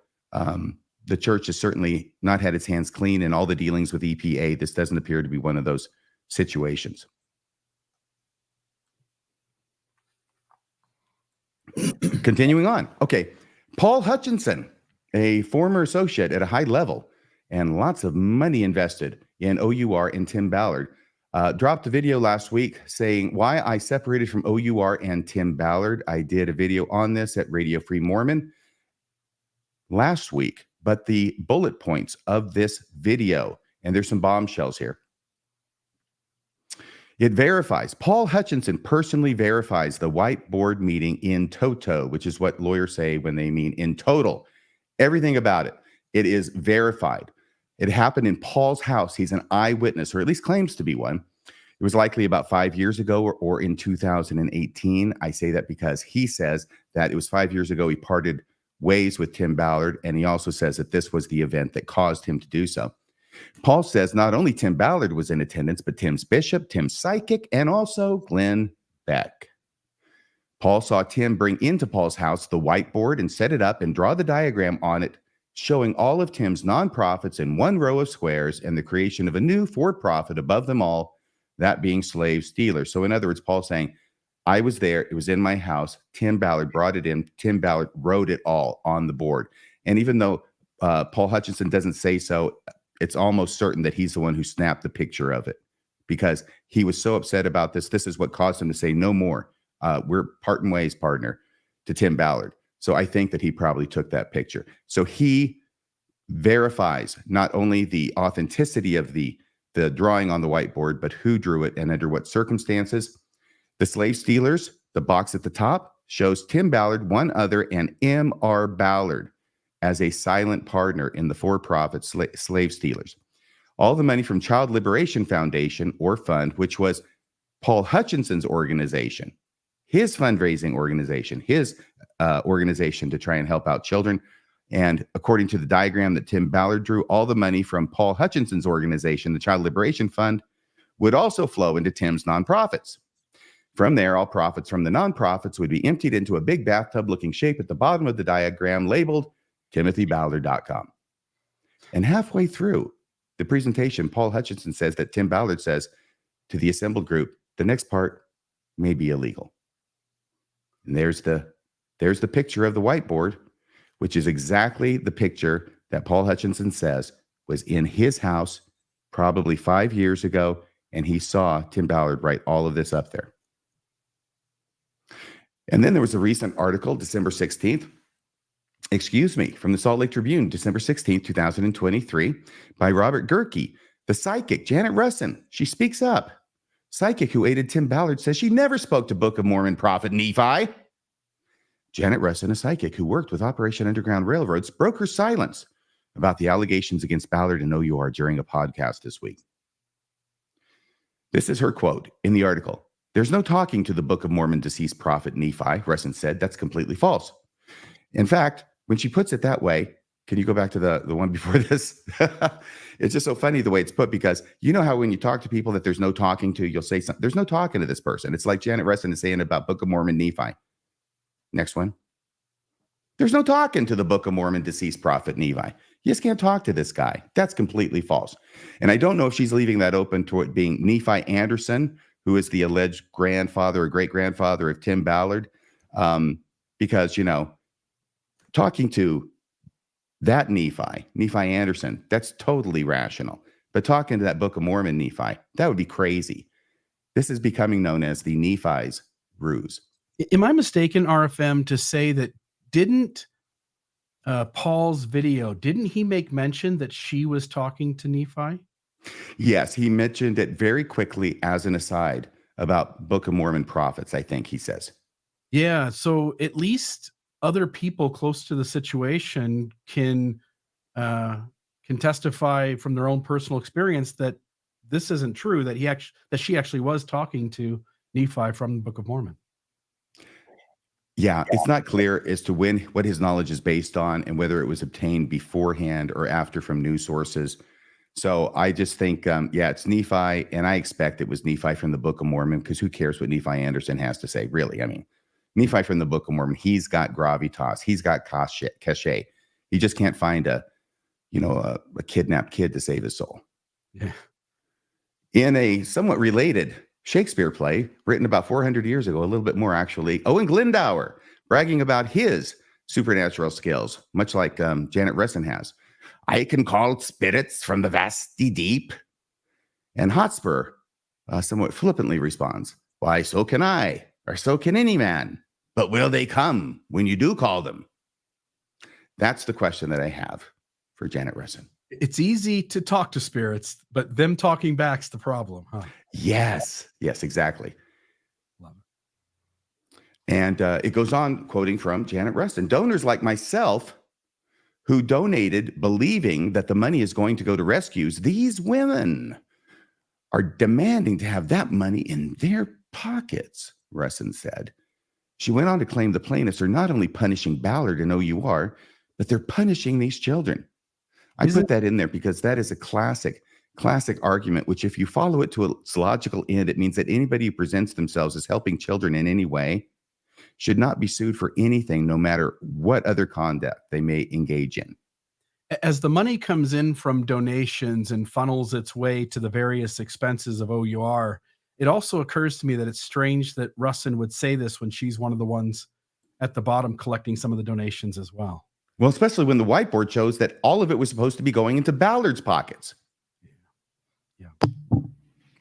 the church has certainly not had its hands clean in all the dealings with EPA, this doesn't appear to be one of those situations. Continuing on. Okay. Paul Hutchinson, a former associate at a high level and lots of money invested in OUR and Tim Ballard, dropped a video last week saying why I separated from OUR and Tim Ballard. I did a video on this at Radio Free Mormon last week, but the bullet points of this video, and there's some bombshells here. It verifies, Paul Hutchinson personally verifies the whiteboard meeting in toto, which is what lawyers say when they mean in total. Everything about it. It is verified. It happened in Paul's house. He's an eyewitness, or at least claims to be one. It was likely about 5 years ago or in 2018. I say that because he says that it was 5 years ago he parted ways with Tim Ballard, and he also says that this was the event that caused him to do so. Paul says not only Tim Ballard was in attendance, but Tim's bishop, Tim's psychic, and also Glenn Beck. Paul saw Tim bring into Paul's house the whiteboard and set it up and draw the diagram on it, showing all of Tim's nonprofits in one row of squares and the creation of a new for-profit above them all, that being slave stealers. So in other words, Paul's saying, I was there, it was in my house, Tim Ballard brought it in, Tim Ballard wrote it all on the board. And even though Paul Hutchinson doesn't say so, it's almost certain that he's the one who snapped the picture of it, because he was so upset about this. This is what caused him to say, no more. We're parting ways, partner, to Tim Ballard. So I think that he probably took that picture. So he verifies not only the authenticity of the drawing on the whiteboard, but who drew it and under what circumstances. The slave stealers, the box at the top, shows Tim Ballard, one other, and M.R. Ballard as a silent partner in the for-profit slave stealers. All the money from Child Liberation Foundation, or fund, which was Paul Hutchinson's organization, his fundraising organization, his organization to try and help out children. And according to the diagram that Tim Ballard drew, all the money from Paul Hutchinson's organization, the Child Liberation Fund, would also flow into Tim's nonprofits. From there, all profits from the nonprofits would be emptied into a big bathtub-looking shape at the bottom of the diagram labeled TimothyBallard.com. And halfway through the presentation, Paul Hutchinson says that Tim Ballard says to the assembled group, the next part may be illegal. And there's the picture of the whiteboard, which is exactly the picture that Paul Hutchinson says was in his house probably 5 years ago, and he saw Tim Ballard write all of this up there. And then there was a recent article, December 16th, from the Salt Lake Tribune, December 16th, 2023, by Robert Gerke, the psychic, Janet Russin. She speaks up. Psychic who aided Tim Ballard says she never spoke to Book of Mormon prophet Nephi. Janet Russin, a psychic who worked with Operation Underground Railroads, broke her silence about the allegations against Ballard and OUR during a podcast this week. This is her quote in the article. There's no talking to the Book of Mormon deceased prophet Nephi, Russin said. That's completely false. In fact, when she puts it that way, can you go back to the one before this? It's just so funny the way it's put, because you know how when you talk to people that there's no talking to, you'll say something. There's no talking to this person. It's like Janet Russin is saying about Book of Mormon Nephi. Next one. There's no talking to the Book of Mormon deceased prophet Nephi. You just can't talk to this guy. That's completely false. And I don't know if she's leaving that open to it being Nephi Anderson, who is the alleged grandfather or great-grandfather of Tim Ballard, because, you know, talking to that Nephi Anderson, that's totally rational. But talking to that Book of Mormon Nephi, that would be crazy. This is becoming known as the Nephi's ruse. Am I mistaken, RFM, to say that didn't Paul's video, didn't he make mention that she was talking to Nephi? Yes, he mentioned it very quickly as an aside about Book of Mormon prophets, I think he says. Yeah. So at least other people close to the situation can testify from their own personal experience that this isn't true, that she actually was talking to Nephi from the Book of Mormon. Yeah, it's not clear as to what his knowledge is based on and whether it was obtained beforehand or after from news sources. So I just think, it's Nephi, and I expect it was Nephi from the Book of Mormon, because who cares what Nephi Anderson has to say, really? I mean, Nephi from the Book of Mormon, he's got gravitas, he's got cachet. He just can't find a kidnapped kid to save his soul. Yeah. In a somewhat related Shakespeare play written about 400 years ago, a little bit more actually, Owen Glendower bragging about his supernatural skills, much like Janet Resson has. I can call spirits from the vasty deep. And Hotspur somewhat flippantly responds, why, so can I, or so can any man. But will they come when you do call them? That's the question that I have for Janet Resson. It's easy to talk to spirits, but them talking back's the problem, huh? Yes, exactly. Love it. And it goes on quoting from Janet Resson. Donors like myself who donated believing that the money is going to go to rescues, these women are demanding to have that money in their pockets, Resson said. She went on to claim the plaintiffs are not only punishing Ballard and OUR, but they're punishing these children. I put that in there because that is a classic argument, which if you follow it to its logical end, it means that anybody who presents themselves as helping children in any way should not be sued for anything, no matter what other conduct they may engage in. As the money comes in from donations and funnels its way to the various expenses of OUR, it also occurs to me that it's strange that Resson would say this when she's one of the ones at the bottom collecting some of the donations as well. Well, especially when the whiteboard shows that all of it was supposed to be going into Ballard's pockets. Yeah.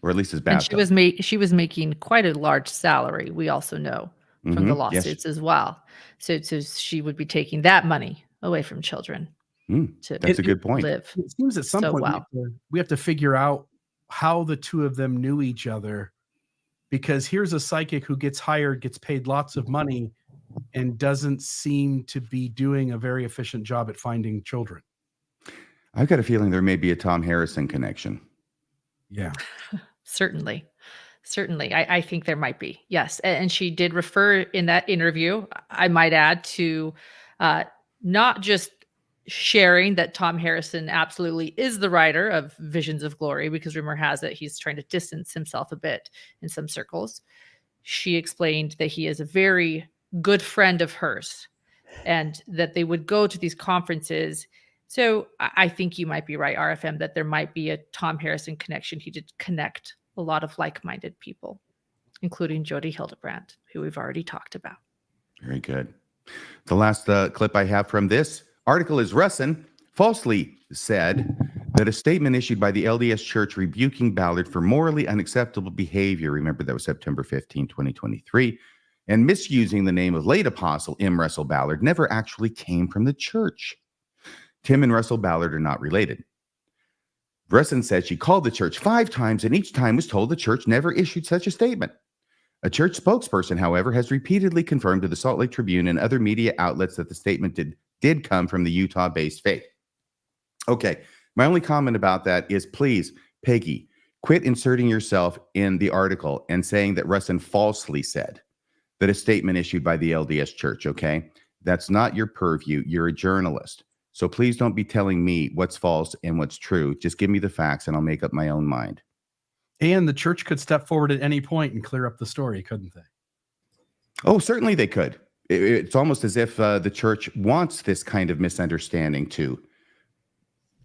Or at least his And bathtub. she was making quite a large salary, we also know, from the lawsuits as well. So she would be taking that money away from children. That's a good point. Live it seems at some point we have to figure out how the two of them knew each other, because here's a psychic who gets hired, gets paid lots of money, and doesn't seem to be doing a very efficient job at finding children. I've got a feeling there may be a Tom Harrison connection. Yeah. Certainly. I think there might be. Yes. And she did refer in that interview, I might add, to not just sharing that Tom Harrison absolutely is the writer of Visions of Glory, because rumor has it he's trying to distance himself a bit in some circles. She explained that he is a very good friend of hers and that they would go to these conferences. So I think you might be right, RFM, that there might be a Tom Harrison connection. He did connect a lot of like-minded people, including Jody Hildebrandt, who we've already talked about. Very good. The last clip I have from this article is Resson falsely said that a statement issued by the LDS Church rebuking Ballard for morally unacceptable behavior, remember that was September 15, 2023, and misusing the name of late apostle M. Russell Ballard never actually came from the church. Tim and Russell Ballard are not related. Resson said she called the church 5 times and each time was told the church never issued such a statement. A church spokesperson, however, has repeatedly confirmed to the Salt Lake Tribune and other media outlets that the statement did come from the Utah-based faith. Okay, my only comment about that is, please, Peggy, quit inserting yourself in the article and saying that Resson falsely said that a statement issued by the LDS Church, okay? That's not your purview. You're a journalist. So please don't be telling me what's false and what's true. Just give me the facts and I'll make up my own mind. And the church could step forward at any point and clear up the story, couldn't they? Oh, certainly they could. It's almost as if the church wants this kind of misunderstanding to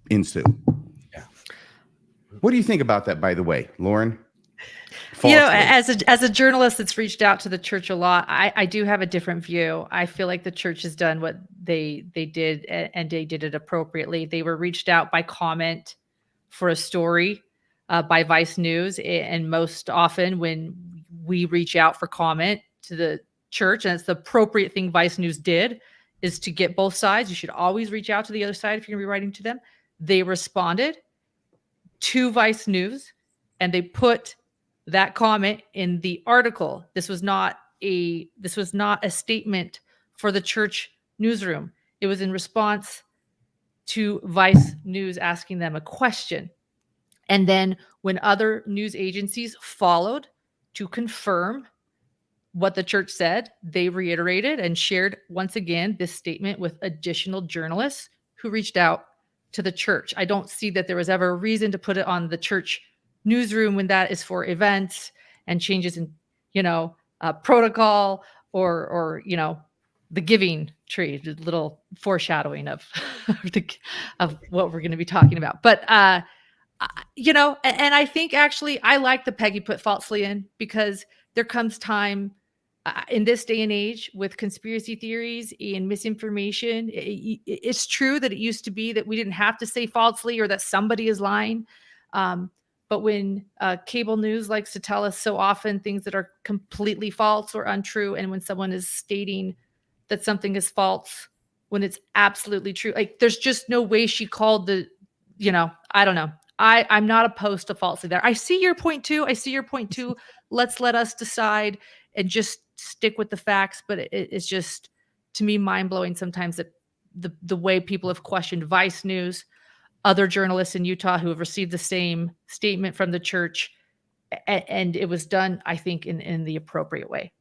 ensue. Yeah. What do you think about that, by the way, Lauren? Falsely. You know, as a journalist that's reached out to the church a lot, I do have a different view. I feel like the church has done what they did, and they did it appropriately. They were reached out by comment for a story by Vice News, and most often when we reach out for comment to the church, and it's the appropriate thing Vice News did, is to get both sides. You should always reach out to the other side if you're going to be writing to them. They responded to Vice News, and they put that comment in the article. This was not a statement for the church newsroom. It was in response to Vice News asking them a question. And then when other news agencies followed to confirm what the church said, they reiterated and shared once again this statement with additional journalists who reached out to the church. I don't see that there was ever a reason to put it on the church newsroom when that is for events and changes in, protocol or the giving tree, the little foreshadowing of of what we're going to be talking about. But and I think actually I like the Peggy put falsely in, because there comes time in this day and age with conspiracy theories and misinformation. It's true that it used to be that we didn't have to say falsely or that somebody is lying. But when cable news likes to tell us so often things that are completely false or untrue, and when someone is stating that something is false when it's absolutely true, like there's just no way she called I don't know. I'm not opposed to falsely there. I see your point too. Let's let us decide and just stick with the facts. But it's just, to me, mind-blowing sometimes that the way people have questioned Vice News, other journalists in Utah who have received the same statement from the church, and it was done, I think, in the appropriate way.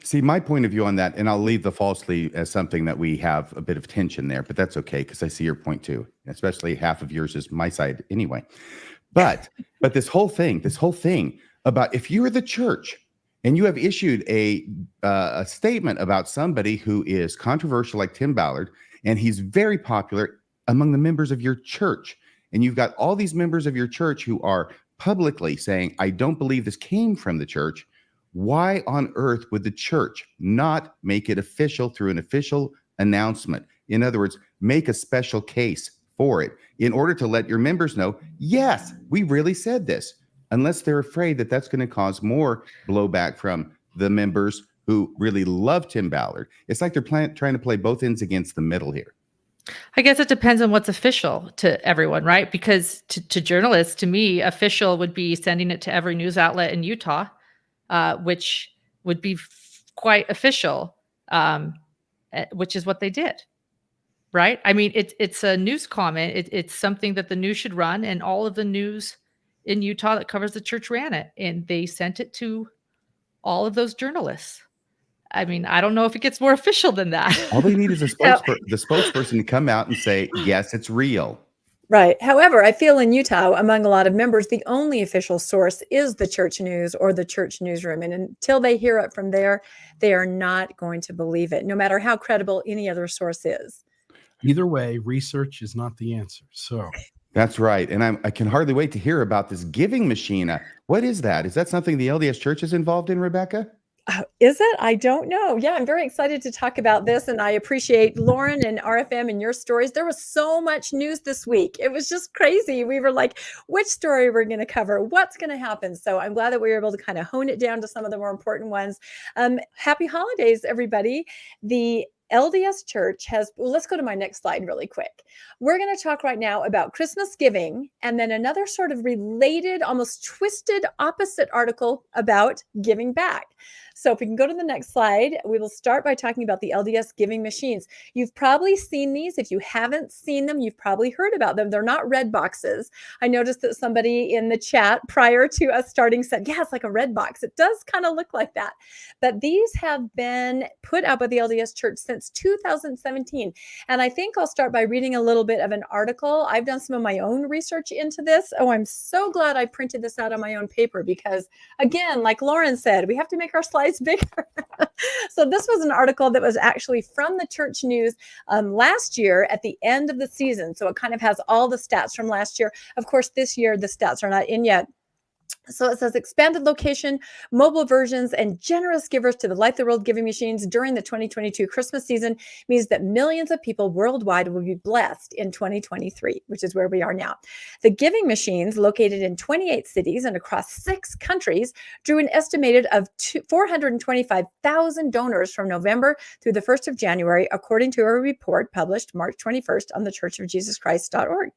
See, my point of view on that, and I'll leave the falsely as something that we have a bit of tension there, but that's okay, because I see your point too, especially half of yours is my side anyway. But this whole thing about if you are the church and you have issued a statement about somebody who is controversial like Tim Ballard, and he's very popular among the members of your church, and you've got all these members of your church who are publicly saying, I don't believe this came from the church, why on earth would the church not make it official through an official announcement? In other words, make a special case for it in order to let your members know, yes, we really said this, unless they're afraid that that's going to cause more blowback from the members who really love Tim Ballard. It's like they're trying to play both ends against the middle here. I guess it depends on what's official to everyone, right? Because to journalists, to me, official would be sending it to every news outlet in Utah, which would be quite official, which is what they did, right? I mean, it's a news comment. It's something that the news should run, and all of the news in Utah that covers the church ran it, and they sent it to all of those journalists. I mean, I don't know if it gets more official than that. All they need is the spokesperson to come out and say, yes, it's real. Right. However, I feel in Utah, among a lot of members, the only official source is the church news or the church newsroom. And until they hear it from there, they are not going to believe it, no matter how credible any other source is. Either way, research is not the answer. So that's right. And I can hardly wait to hear about this giving machine. What is that? Is that something the LDS Church is involved in, Rebecca? Is it? I don't know. Yeah, I'm very excited to talk about this. And I appreciate Lauren and RFM and your stories. There was so much news this week. It was just crazy. We were like, which story we're going to cover? What's going to happen? So I'm glad that we were able to kind of hone it down to some of the more important ones. Happy holidays, everybody. The LDS Church has, well, let's go to my next slide really quick. We're going to talk right now about Christmas giving, and then another sort of related, almost twisted opposite article about giving back. So if we can go to the next slide, we will start by talking about the LDS giving machines. You've probably seen these. If you haven't seen them, you've probably heard about them. They're not red boxes. I noticed that somebody in the chat prior to us starting said, yeah, it's like a red box. It does kind of look like that. But these have been put up by the LDS Church since 2017. And I think I'll start by reading a little bit of an article. I've done some of my own research into this. Oh, I'm so glad I printed this out on my own paper because, again, like Lauren said, we have to make our slides bigger. So this was an article that was actually from the Church News last year at the end of the season. So it kind of has all the stats from last year. Of course, this year, the stats are not in yet. So it says expanded location, mobile versions, and generous givers to the Light the World giving machines during the 2022 Christmas season means that millions of people worldwide will be blessed in 2023, which is where we are now. The giving machines, located in 28 cities and across 6 countries, drew an estimated of 425,000 donors from November through the 1st of January, according to a report published March 21st on the churchofjesuschrist.org.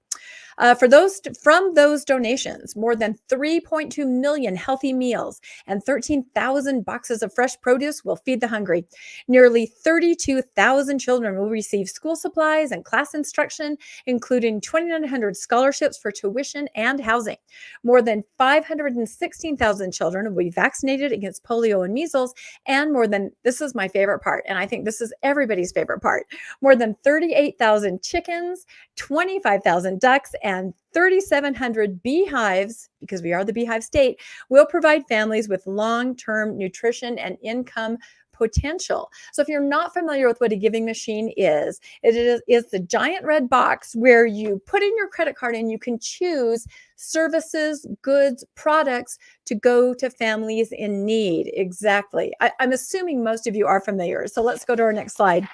From those donations, more than 3.2 million healthy meals and 13,000 boxes of fresh produce will feed the hungry. Nearly 32,000 children will receive school supplies and class instruction, including 2,900 scholarships for tuition and housing. More than 516,000 children will be vaccinated against polio and measles, and this is my favorite part, and I think this is everybody's favorite part, more than 38,000 chickens, 25,000 ducks, and 3,700 beehives, because we are the beehive state, will provide families with long-term nutrition and income potential. So if you're not familiar with what a giving machine is, it's the giant red box where you put in your credit card and you can choose services, goods, products to go to families in need. Exactly. I'm assuming most of you are familiar. So let's go to our next slide.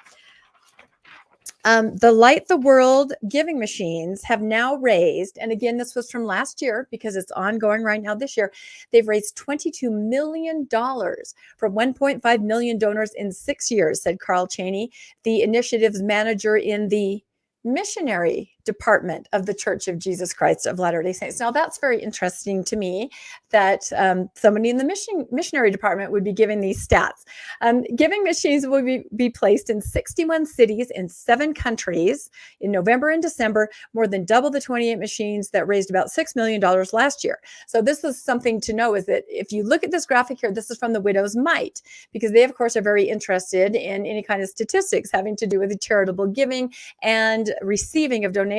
The Light the World giving machines have now raised, and again, this was from last year because it's ongoing right now this year, they've raised $22 million from 1.5 million donors in 6 years, said Carl Cheney, the initiative's manager in the missionary department of the Church of Jesus Christ of Latter-day Saints. Now, that's very interesting to me that somebody in the missionary department would be giving these stats. Giving machines will be placed in 61 cities in 7 countries in November and December, more than double the 28 machines that raised about $6 million last year. So this is something to know, is that if you look at this graphic here, this is from the Widow's Mite, because they, of course, are very interested in any kind of statistics having to do with the charitable giving and receiving of donations.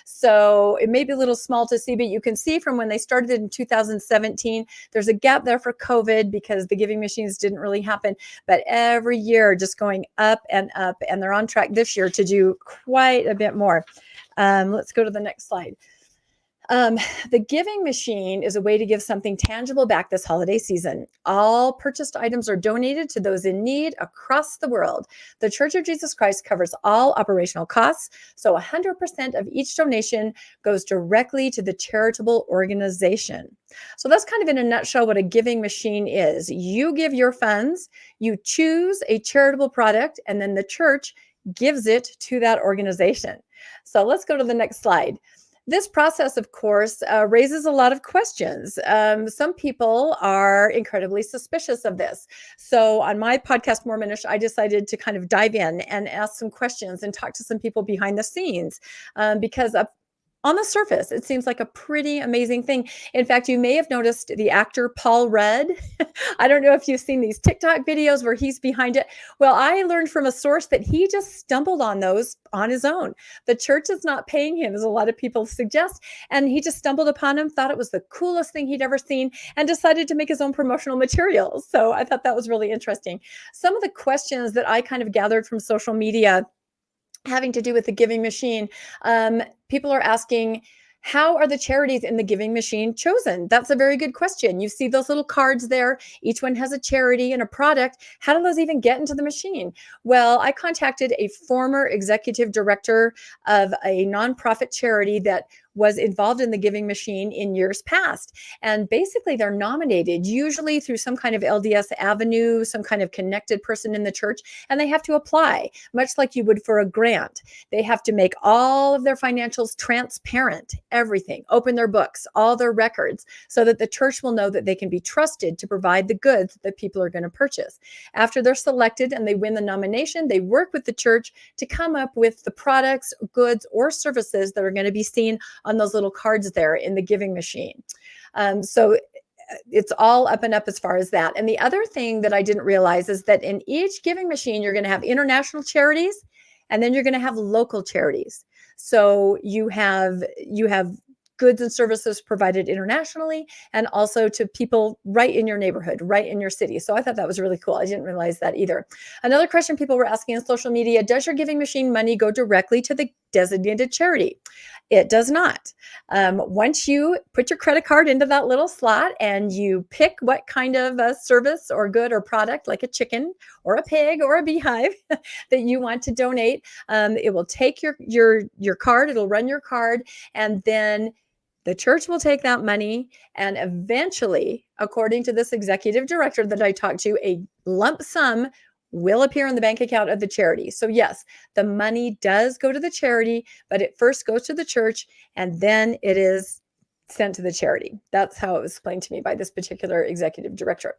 So it may be a little small to see, but you can see from when they started in 2017, there's a gap there for COVID because the giving machines didn't really happen. But every year just going up, and they're on track this year to do quite a bit more. Let's go to the next slide. The giving machine is a way to give something tangible back this holiday season. All purchased items are donated to those in need across the world. The Church of Jesus Christ covers all operational costs, so 100% of each donation goes directly to the charitable organization. So that's kind of in a nutshell what a giving machine is. You give your funds, you choose a charitable product, and then the church gives it to that organization. So let's go to the next slide. This process, of course, raises a lot of questions. Some people are incredibly suspicious of this. So on my podcast, Mormonish, I decided to kind of dive in and ask some questions and talk to some people behind the scenes because on the surface, it seems like a pretty amazing thing. In fact, you may have noticed the actor Paul Rudd. I don't know if you've seen these TikTok videos where he's behind it. Well, I learned from a source that he just stumbled on those on his own. The church is not paying him, as a lot of people suggest, and he just stumbled upon him, thought it was the coolest thing he'd ever seen, and decided to make his own promotional materials. So I thought that was really interesting. Some of the questions that I kind of gathered from social media having to do with the giving machine, people are asking, how are the charities in the giving machine chosen? That's a very good question. You see those little cards there. Each one has a charity and a product. How do those even get into the machine? Well, I contacted a former executive director of a nonprofit charity that was involved in the giving machine in years past. And basically they're nominated usually through some kind of LDS avenue, some kind of connected person in the church, and they have to apply, much like you would for a grant. They have to make all of their financials transparent, everything, open their books, all their records, so that the church will know that they can be trusted to provide the goods that people are going to purchase. After they're selected and they win the nomination, they work with the church to come up with the products, goods, or services that are going to be seen on those little cards there in the giving machine. So it's all up and up as far as that. And the other thing that I didn't realize is that in each giving machine, you're going to have international charities, and then you're going to have local charities. So you have goods and services provided internationally and also to people right in your neighborhood, right in your city. So I thought that was really cool. I didn't realize that either. Another question people were asking on social media, does your giving machine money go directly to the designated charity? It does not. Once you put your credit card into that little slot and you pick what kind of a service or good or product, like a chicken or a pig or a beehive that you want to donate, it will take your card, it'll run your card, and then the church will take that money and eventually, according to this executive director that I talked to, a lump sum will appear in the bank account of the charity. So yes, the money does go to the charity, but it first goes to the church and then it is sent to the charity. That's how it was explained to me by this particular executive director.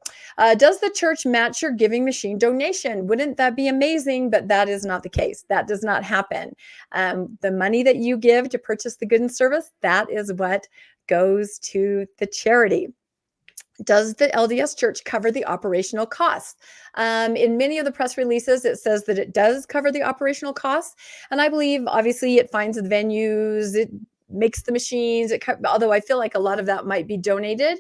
Does the church match your giving machine donation? Wouldn't that be amazing? But that is not the case. That does not happen. The money that you give to purchase the good and service, that is what goes to the charity. Does the LDS Church cover the operational costs? In many of the press releases, it says that it does cover the operational costs. And I believe, obviously, it finds the venues, it makes the machines, although I feel like a lot of that might be donated.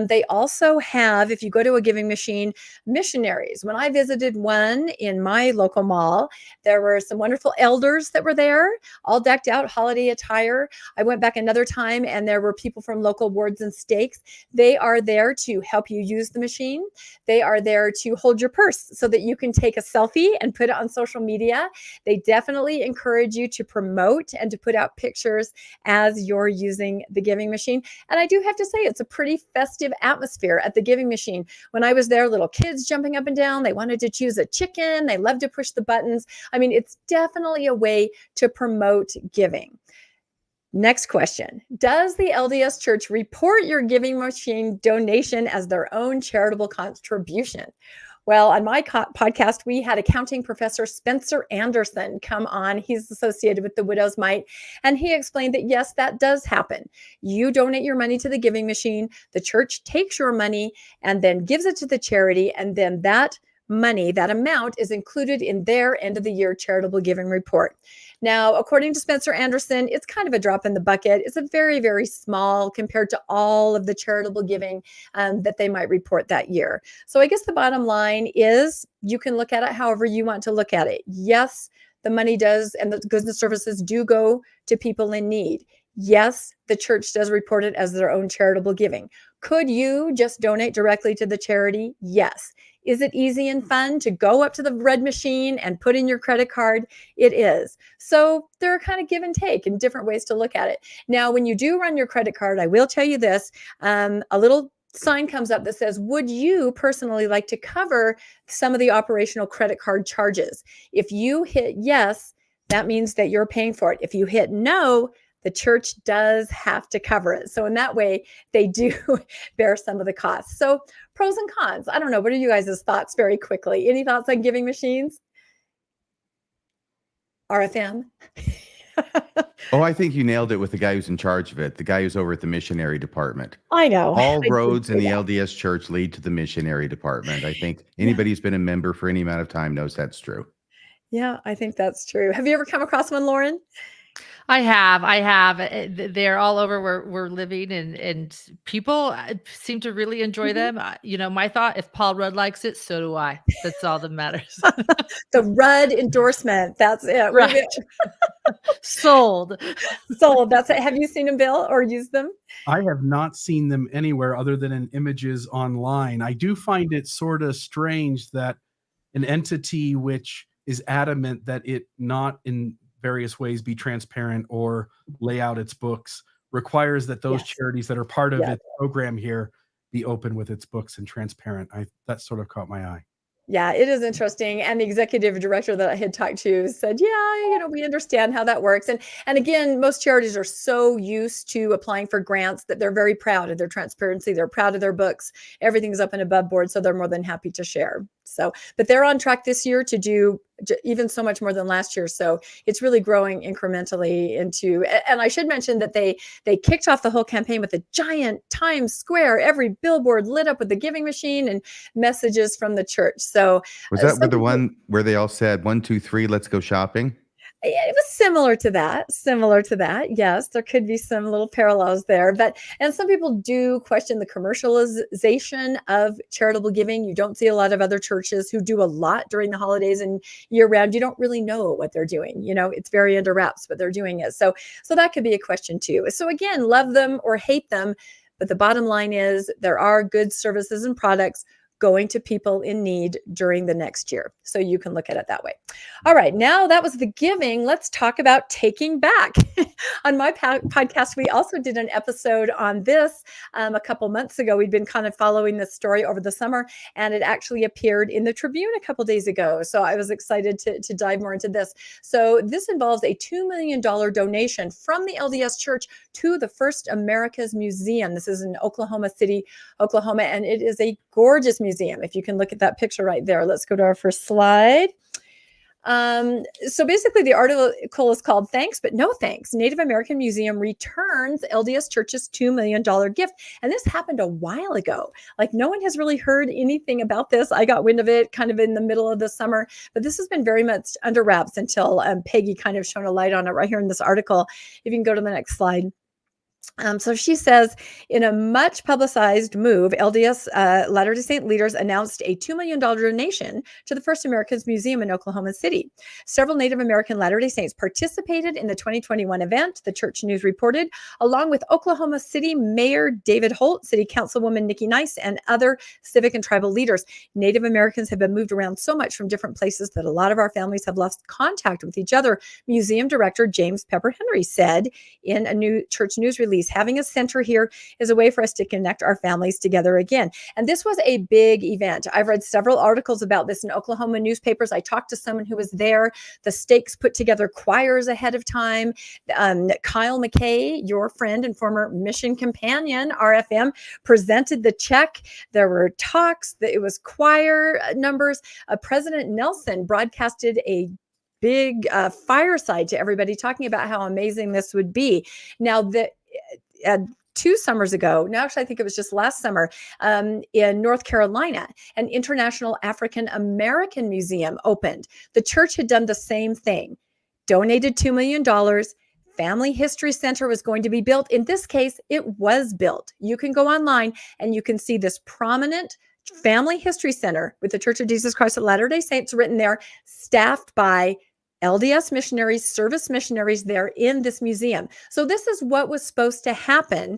They also have, if you go to a giving machine, missionaries. When I visited one in my local mall, there were some wonderful elders that were there, all decked out, holiday attire. I went back another time and there were people from local wards and stakes. They are there to help you use the machine. They are there to hold your purse so that you can take a selfie and put it on social media. They definitely encourage you to promote and to put out pictures as you're using the giving machine. And I do have to say, it's a pretty festive atmosphere at the giving machine. When I was there, little kids jumping up and down, they wanted to choose a chicken. They love to push the buttons. I mean, it's definitely a way to promote giving. Next question. Does the LDS Church report your giving machine donation as their own charitable contribution? Well, on my podcast, we had accounting professor Spencer Anderson come on. He's associated with the Widow's Mite, and he explained that, yes, that does happen. You donate your money to the giving machine, the church takes your money and then gives it to the charity, and then that money, that amount is included in their end of the year charitable giving report. Now, according to Spencer Anderson, it's kind of a drop in the bucket. It's a very, very small compared to all of the charitable giving that they might report that year. So I guess the bottom line is you can look at it however you want to look at it. Yes, the money does, and the goods and services do go to people in need. Yes, the church does report it as their own charitable giving. Could you just donate directly to the charity? Yes. Is it easy and fun to go up to the red machine and put in your credit card? It is. So there are kind of give and take and different ways to look at it. Now, when you do run your credit card, I will tell you this, a little sign comes up that says, would you personally like to cover some of the operational credit card charges? If you hit yes, that means that you're paying for it. If you hit no, the church does have to cover it. So in that way, they do bear some of the costs. So pros and cons. I don't know. What are you guys' thoughts very quickly? Any thoughts on giving machines? RFM? Oh, I think you nailed it with the guy who's in charge of it, the guy who's over at the missionary department. I know. All roads in the LDS Church lead to the missionary department. I think anybody who's been a member for any amount of time knows that's true. Yeah, I think that's true. Have you ever come across one, Lauren? I have. They're all over where we're living, and people seem to really enjoy them. My thought, if Paul Rudd likes it, so do I. That's all that matters. The Rudd endorsement. That's it. Right. Sold. That's it. Have you seen them, Bill, or used them? I have not seen them anywhere other than in images online. I do find it sort of strange that an entity which is adamant that it not in various ways be transparent or lay out its books requires that those charities that are part of its program here be open with its books and transparent. That sort of caught my eye. Yeah, it is interesting. And the executive director that I had talked to said, we understand how that works. And again, most charities are so used to applying for grants that they're very proud of their transparency. They're proud of their books. Everything's up and above board. So they're more than happy to share. So, but they're on track this year to do even so much more than last year. So it's really growing incrementally and I should mention that they kicked off the whole campaign with a giant Times Square, every billboard lit up with the giving machine and messages from the church. So was that the one where they all said 1, 2, 3, let's go shopping? It was similar to that. Yes, there could be some little parallels there, and some people do question the commercialization of charitable giving. You don't see a lot of other churches who do a lot during the holidays and year round. You don't really know what they're doing. It's very under wraps, but they're doing it. So that could be a question too. So again, love them or hate them, but the bottom line is there are good services and products going to people in need during the next year. So you can look at it that way. All right, now that was the giving. Let's talk about taking back. On my podcast, we also did an episode on this a couple months ago. We'd been kind of following this story over the summer, and it actually appeared in the Tribune a couple days ago. So I was excited to dive more into this. So this involves a $2 million donation from the LDS Church to the First Americas Museum. This is in Oklahoma City, Oklahoma, and it is a gorgeous museum. If you can look at that picture right there. Let's go to our first slide. So basically the article is called Thanks, but No Thanks. Native American Museum returns LDS Church's $2 million gift. And this happened a while ago. Like no one has really heard anything about this. I got wind of it kind of in the middle of the summer, but this has been very much under wraps until Peggy kind of shone a light on it right here in this article. If you can go to the next slide. So she says, in a much publicized move, LDS Latter-day Saint leaders announced a $2 million donation to the First Americans Museum in Oklahoma City. Several Native American Latter-day Saints participated in the 2021 event, the Church News reported, along with Oklahoma City Mayor David Holt, City Councilwoman Nikki Nice, and other civic and tribal leaders. Native Americans have been moved around so much from different places that a lot of our families have lost contact with each other, Museum Director James Pepper Henry said in a new Church News release. Having a center here is a way for us to connect our families together again. And this was a big event. I've read several articles about this in Oklahoma newspapers. I talked to someone who was there. The Stakes put together choirs ahead of time. Kyle McKay, your friend and former mission companion, RFM, presented the check. There were talks. It was choir numbers. President Nelson broadcasted a big fireside to everybody talking about how amazing this would be. Now, 2 summers ago, no, actually, I think it was just last summer, in North Carolina, an International African American Museum opened. The church had done the same thing, donated $2 million. Family History Center was going to be built. In this case, it was built. You can go online and you can see this prominent Family History Center with the Church of Jesus Christ of Latter-day Saints written there, staffed by LDS missionaries, service missionaries there in this museum. So this is what was supposed to happen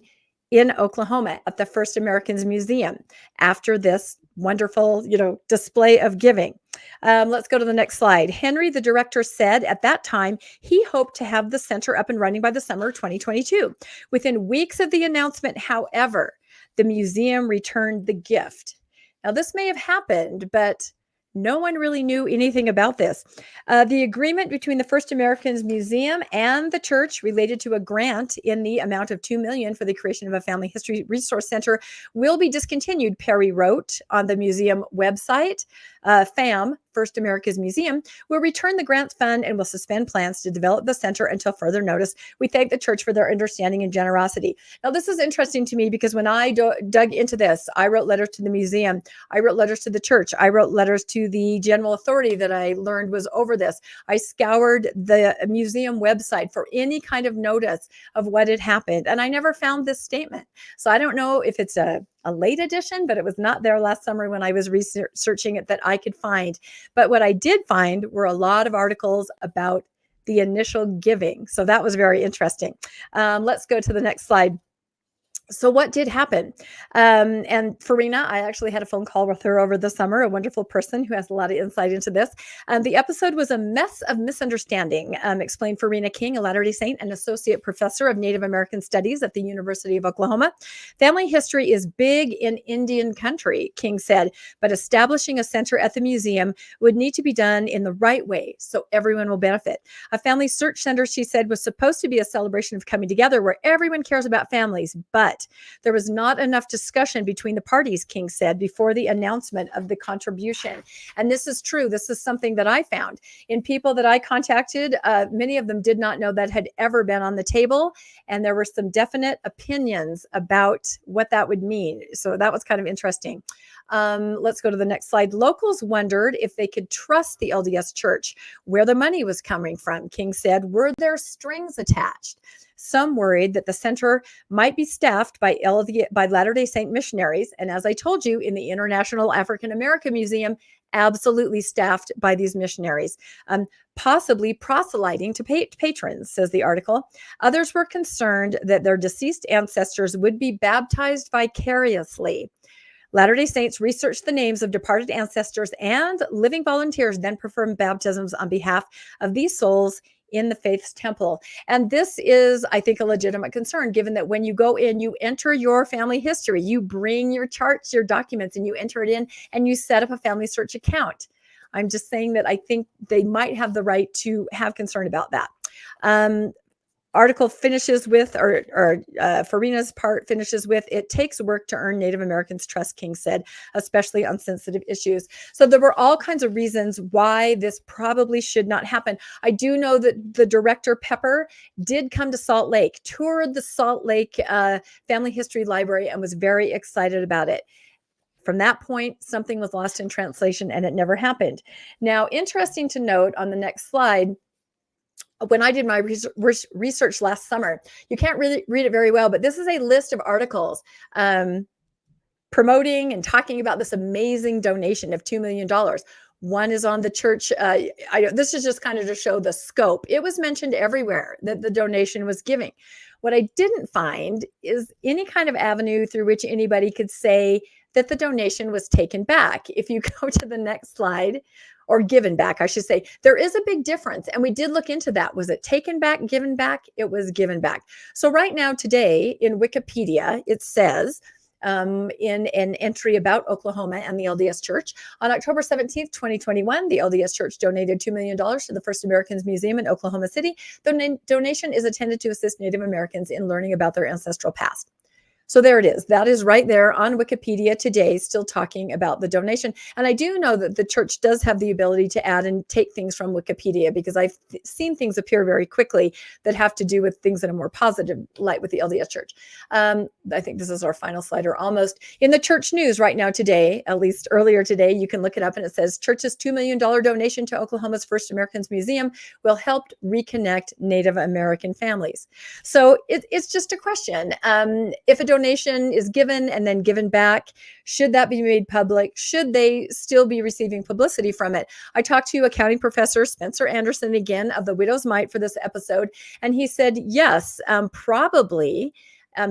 in Oklahoma at the First Americans Museum after this wonderful, display of giving. Let's go to the next slide. Henry, the director, said at that time he hoped to have the center up and running by the summer of 2022. Within weeks of the announcement, however, the museum returned the gift. Now, this may have happened, but no one really knew anything about this. The agreement between the First Americans Museum and the church related to a grant in the amount of $2 million for the creation of a family history resource center will be discontinued, Perry wrote on the museum website. FAM, First Americas Museum, will return the grants fund and will suspend plans to develop the center until further notice. We thank the church for their understanding and generosity. Now, this is interesting to me because when I dug into this, I wrote letters to the museum. I wrote letters to the church. I wrote letters to the general authority that I learned was over this. I scoured the museum website for any kind of notice of what had happened, and I never found this statement. So I don't know if it's a late edition, but it was not there last summer when I was researching it that I could find. But what I did find were a lot of articles about the initial giving. So that was very interesting. Let's go to the next slide. So what did happen? And Farina, I actually had a phone call with her over the summer, a wonderful person who has a lot of insight into this. The episode was a mess of misunderstanding, explained Farina King, a Latter-day Saint and associate professor of Native American Studies at the University of Oklahoma. Family history is big in Indian country, King said, but establishing a center at the museum would need to be done in the right way so everyone will benefit. A family search center, she said, was supposed to be a celebration of coming together where everyone cares about families, but there was not enough discussion between the parties, King said, before the announcement of the contribution. And this is true. This is something that I found in people that I contacted. Many of them did not know that had ever been on the table. And there were some definite opinions about what that would mean. So that was kind of interesting. Let's go to the next slide. Locals wondered if they could trust the LDS Church, where the money was coming from. King said, were there strings attached? Some worried that the center might be staffed by Latter-day Saint missionaries. And as I told you, in the International African American Museum, absolutely staffed by these missionaries, possibly proselyting to patrons, says the article. Others were concerned that their deceased ancestors would be baptized vicariously. Latter-day Saints research the names of departed ancestors and living volunteers, then perform baptisms on behalf of these souls in the faith's temple. And this is, I think, a legitimate concern, given that when you go in, you enter your family history, you bring your charts, your documents, and you enter it in, and you set up a family search account. I'm just saying that I think they might have the right to have concern about that. Article finishes with, Farina's part finishes with, it takes work to earn Native Americans trust, King said, especially on sensitive issues. So there were all kinds of reasons why this probably should not happen. I do know that the director, Pepper, did come to Salt Lake, toured the Salt Lake Family History Library, and was very excited about it. From that point, something was lost in translation and it never happened. Now, interesting to note on the next slide, when I did my research last summer, you can't really read it very well, but this is a list of articles promoting and talking about this amazing donation of $2 million. One is on the church. This is just kind of to show the scope. It was mentioned everywhere that the donation was giving. What I didn't find is any kind of avenue through which anybody could say that the donation was taken back. If you go to the next slide, or given back, I should say, there is a big difference. And we did look into that. Was it taken back, given back? It was given back. So right now, today in Wikipedia, it says in an entry about Oklahoma and the LDS Church, on October 17th, 2021, the LDS Church donated $2 million to the First Americans Museum in Oklahoma City. The donation is intended to assist Native Americans in learning about their ancestral past. So there it is. That is right there on Wikipedia today, still talking about the donation. And I do know that the church does have the ability to add and take things from Wikipedia, because I've seen things appear very quickly that have to do with things in a more positive light with the LDS Church. I think this is our final slide, or almost. In the church news right now today, at least earlier today, you can look it up, and it says church's $2 million donation to Oklahoma's First Americans Museum will help reconnect Native American families. So it's just a question. If a donation is given and then given back, should that be made public? Should they still be receiving publicity from it? I talked to accounting professor Spencer Anderson again of the Widow's Mite for this episode, and he said yes, probably.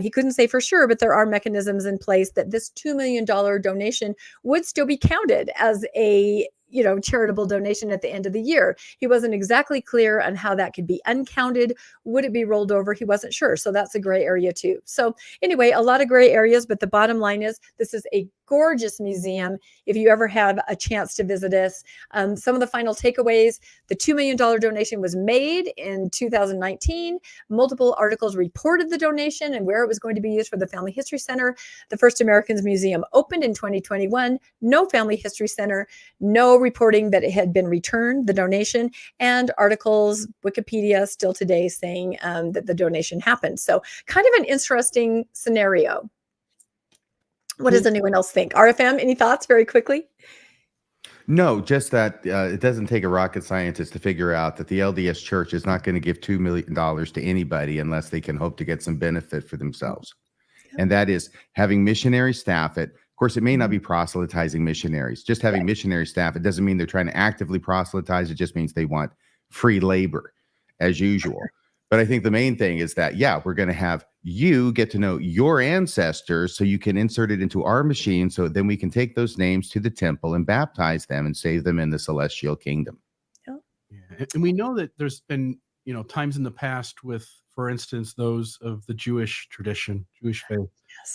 He couldn't say for sure, but there are mechanisms in place that this $2 million donation would still be counted as a charitable donation at the end of the year. He wasn't exactly clear on how that could be uncounted. Would it be rolled over? He wasn't sure. So that's a gray area too. So anyway, a lot of gray areas, but the bottom line is this is a gorgeous museum. If you ever have a chance to visit us, some of the final takeaways: the $2 million donation was made in 2019. Multiple articles reported the donation and where it was going to be used for the Family History Center. The First Americans Museum opened in 2021. No Family History Center, no reporting that it had been returned, the donation, and articles, Wikipedia still today saying that the donation happened. So kind of an interesting scenario. What does anyone else think? RFM, any thoughts very quickly? No, just that it doesn't take a rocket scientist to figure out that the LDS Church is not going to give $2 million to anybody unless they can hope to get some benefit for themselves. Yeah. And that is having missionary staff at, of course, it may not be proselytizing missionaries. Just having missionary staff, it doesn't mean they're trying to actively proselytize. It just means they want free labor as usual. But I think the main thing is that, yeah, we're going to have you get to know your ancestors so you can insert it into our machine, so then we can take those names to the temple and baptize them and save them in the celestial kingdom. Yeah. And we know that there's been, times in the past with, for instance, those of the Jewish tradition, Jewish faith,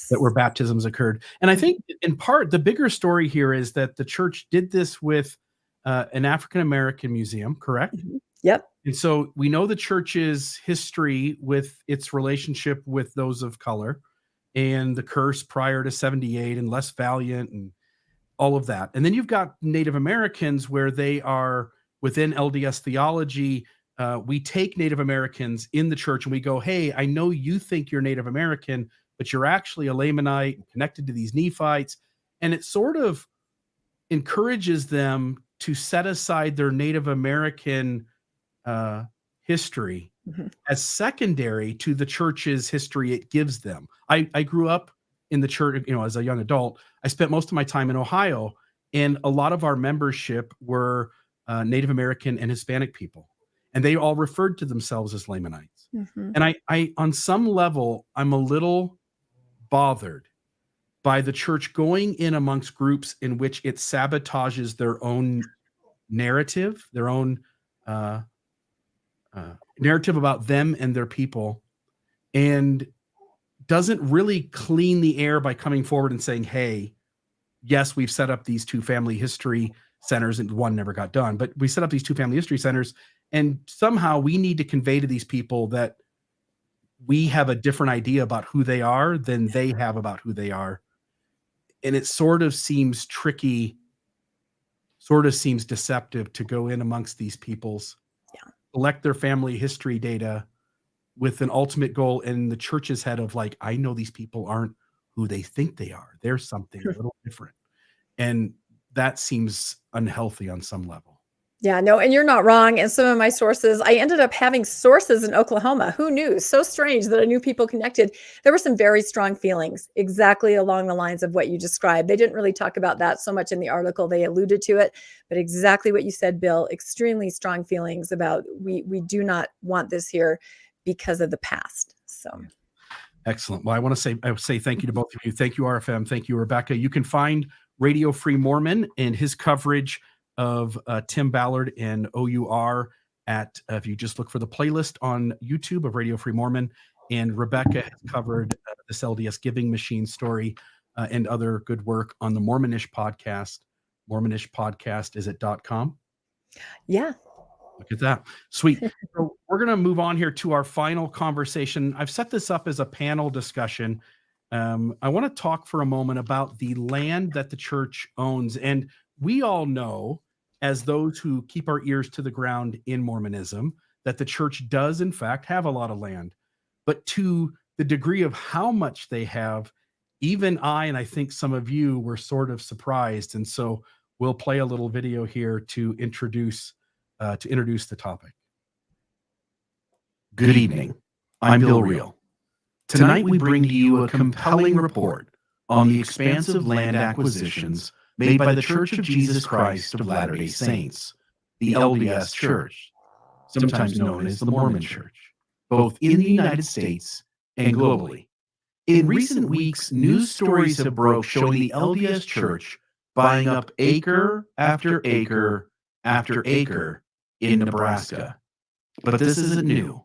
that where baptisms occurred. And I think in part, the bigger story here is that the church did this with an African-American museum, correct? Mm-hmm. Yep. And so we know the church's history with its relationship with those of color and the curse prior to 78 and Less Valiant and all of that. And then you've got Native Americans where they are within LDS theology. We take Native Americans in the church and we go, hey, I know you think you're Native American, but you're actually a Lamanite connected to these Nephites. And it sort of encourages them to set aside their Native American history as secondary to the church's history it gives them. I grew up in the church, as a young adult. I spent most of my time in Ohio, and a lot of our membership were Native American and Hispanic people, and they all referred to themselves as Lamanites. And I on some level, I'm a little bothered by the church going in amongst groups in which it sabotages their own narrative, their own narrative about them and their people, and doesn't really clean the air by coming forward and saying, hey, yes, we've set up these 2 family history centers, and one never got done, but we set up these 2 family history centers, and somehow we need to convey to these people that we have a different idea about who they are than they have about who they are. And it sort of seems tricky, sort of seems deceptive to go in amongst these peoples, collect their family history data with an ultimate goal in the church's head of like, I know these people aren't who they think they are. They're something a little different. And that seems unhealthy on some level. Yeah, no, and you're not wrong. And some of my sources, I ended up having sources in Oklahoma. Who knew? So strange that I knew people connected. There were some very strong feelings exactly along the lines of what you described. They didn't really talk about that so much in the article. They alluded to it, but exactly what you said, Bill, extremely strong feelings about we do not want this here because of the past. So excellent. Well, I would say thank you to both of you. Thank you, RFM. Thank you, Rebecca. You can find Radio Free Mormon and his coverage of Tim Ballard and OUR at, if you just look for the playlist on YouTube of Radio Free Mormon. And Rebecca has covered this LDS giving machine story and other good work on the Mormonish Podcast. Mormonish Podcast, is it .com? Yeah. Look at that. Sweet. So we're going to move on here to our final conversation. I've set this up as a panel discussion. I want to talk for a moment about the land that the church owns. And we all know, as those who keep our ears to the ground in Mormonism, that the church does, in fact, have a lot of land. But to the degree of how much they have, even I, and I think some of you, were sort of surprised. And so we'll play a little video here to introduce the topic. Good evening. I'm Bill Reel. Tonight we bring to you a compelling report on the expansive land acquisitions made by the Church of Jesus Christ of Latter-day Saints, the LDS Church, sometimes known as the Mormon Church, both in the United States and globally. In recent weeks, news stories have broke showing the LDS Church buying up acre after acre after acre in Nebraska. But this isn't new.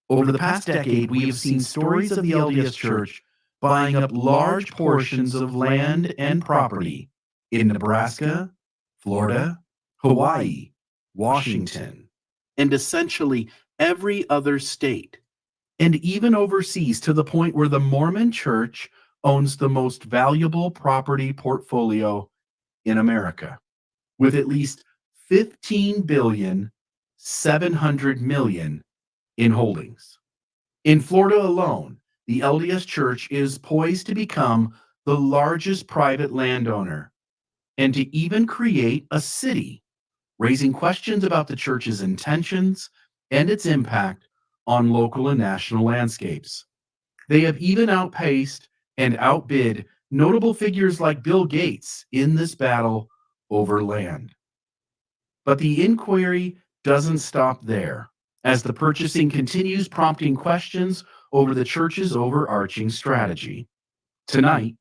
Over the past decade, we have seen stories of the LDS Church buying up large portions of land and property in Nebraska, Florida, Hawaii, Washington, and essentially every other state, and even overseas, to the point where the Mormon Church owns the most valuable property portfolio in America, with at least $15.7 billion in holdings. In Florida alone, the LDS Church is poised to become the largest private landowner, and to even create a city, raising questions about the church's intentions and its impact on local and national landscapes. They have even outpaced and outbid notable figures like Bill Gates in this battle over land. But the inquiry doesn't stop there, as the purchasing continues, prompting questions over the church's overarching strategy. Tonight,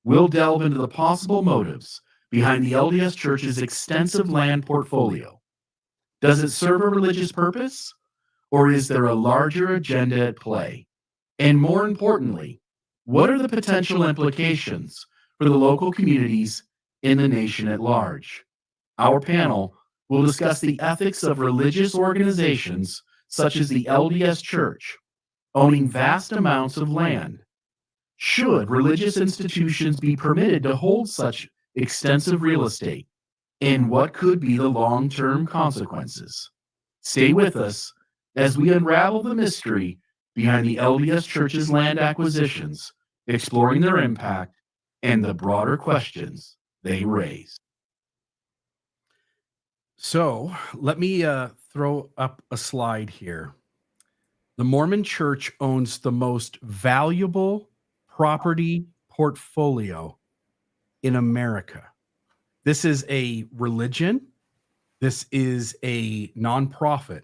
we'll delve into the possible motives behind the LDS Church's extensive land portfolio. Does it serve a religious purpose, or is there a larger agenda at play? And more importantly, what are the potential implications for the local communities in the nation at large? Our panel will discuss the ethics of religious organizations such as the LDS Church owning vast amounts of land. Should religious institutions be permitted to hold such extensive real estate, and what could be the long-term consequences? Stay with us as we unravel the mystery behind the LDS Church's land acquisitions, exploring their impact and the broader questions they raise. So let me throw up a slide here. The Mormon Church owns the most valuable property portfolio in America. This is a religion. This is a nonprofit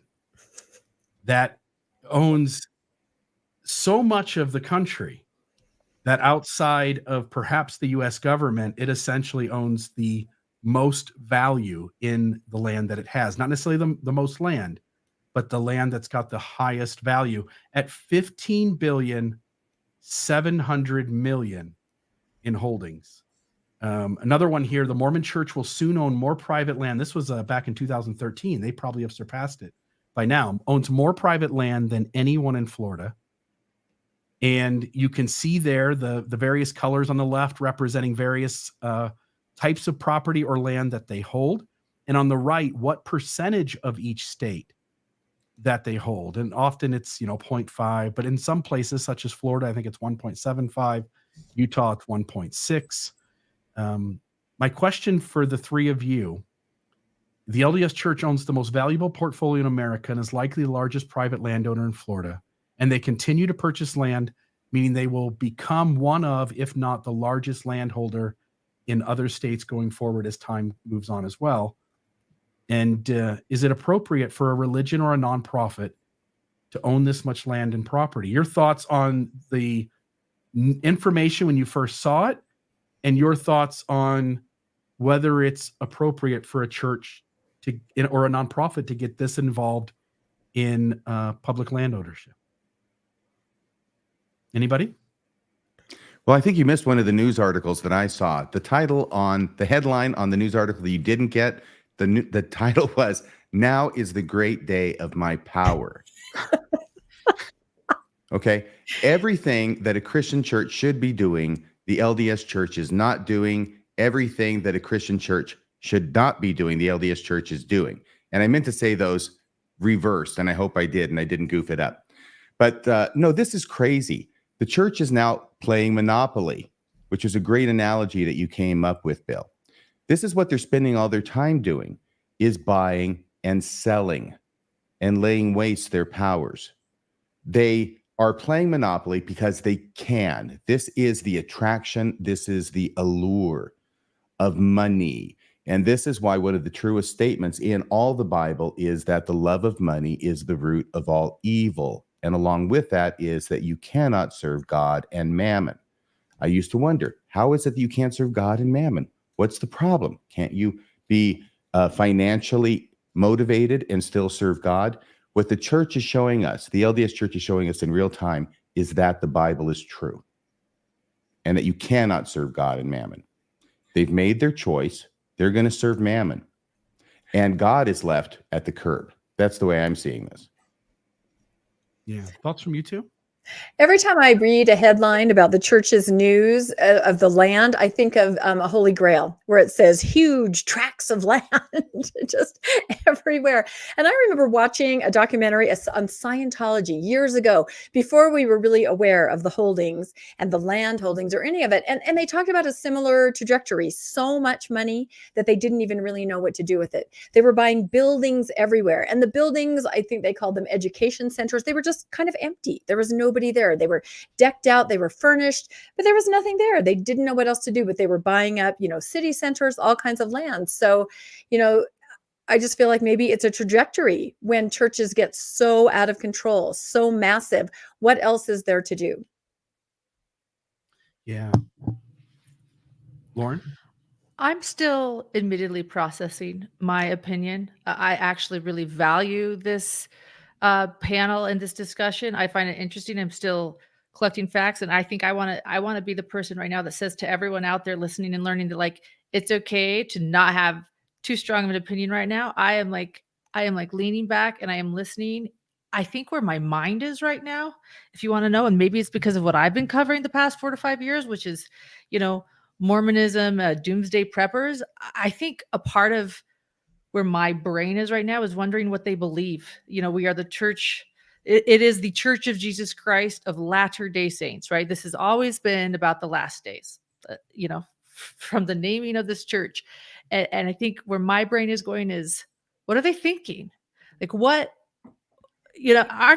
that owns so much of the country that outside of perhaps the US government, it essentially owns the most value in the land that it has. Not necessarily the most land, but the land that's got the highest value at 15,700,000,000 in holdings. Another one here, the Mormon Church will soon own more private land. This was back in 2013. They probably have surpassed it by now. Owns more private land than anyone in Florida. And you can see there the various colors on the left representing various types of property or land that they hold. And on the right, what percentage of each state that they hold. And often it's, 0.5, but in some places such as Florida, I think it's 1.75, Utah, it's 1.6. My question for the three of you, the LDS Church owns the most valuable portfolio in America and is likely the largest private landowner in Florida. And they continue to purchase land, meaning they will become one of, if not the largest landholder in other states going forward as time moves on as well. And is it appropriate for a religion or a nonprofit to own this much land and property? Your thoughts on the information when you first saw it, and your thoughts on whether it's appropriate for a church or a nonprofit to get this involved in public land ownership. Anybody? Well, I think you missed one of the news articles that I saw. The headline on the news article that you didn't get, the title was, "Now is the great day of my power." Okay. Everything that a Christian church should be doing, the LDS Church is not doing. Everything that a Christian church should not be doing, the LDS Church is doing. And I meant to say those reversed, and I hope I did, and I didn't goof it up. But no, this is crazy. The church is now playing Monopoly, which is a great analogy that you came up with, Bill. This is what they're spending all their time doing, is buying and selling and laying waste their powers. They are playing Monopoly because they can. This is the attraction. This is the allure of money. And this is why one of the truest statements in all the Bible is that the love of money is the root of all evil. And along with that is that you cannot serve God and mammon. I used to wonder, how is it that you can't serve God and mammon? What's the problem? Can't you be financially motivated and still serve God? What the church is showing us, the LDS Church is showing us in real time, is that the Bible is true and that you cannot serve God and mammon. They've made their choice. They're going to serve mammon. And God is left at the curb. That's the way I'm seeing this. Yeah. Thoughts from you two? Every time I read a headline about the church's news of the land, I think of a Holy Grail where it says huge tracts of land just everywhere. And I remember watching a documentary on Scientology years ago, before we were really aware of the holdings and the land holdings or any of it. And they talked about a similar trajectory, so much money that they didn't even really know what to do with it. They were buying buildings everywhere. And the buildings, I think they called them education centers. They were just kind of empty. There was nobody there. They were decked out, they were furnished, but there was nothing there. They didn't know what else to do, but they were buying up, city centers, all kinds of land. So, I just feel like maybe it's a trajectory when churches get so out of control, so massive. What else is there to do? Yeah. Lauren? I'm still admittedly processing my opinion. I actually really value this panel and this discussion. I find it interesting. I'm still collecting facts, and I think I want to be the person right now that says to everyone out there listening and learning that it's okay to not have too strong of an opinion right now. I am leaning back and I am listening. I think where my mind is right now, if you want to know, and maybe it's because of what I've been covering the past 4 to 5 years, which is, Mormonism, doomsday preppers. I think a part of where my brain is right now is wondering what they believe. We are the church. It is the Church of Jesus Christ of Latter-day Saints, right? This has always been about the last days, from the naming of this church. And I think where my brain is going is, what are they thinking? Aren't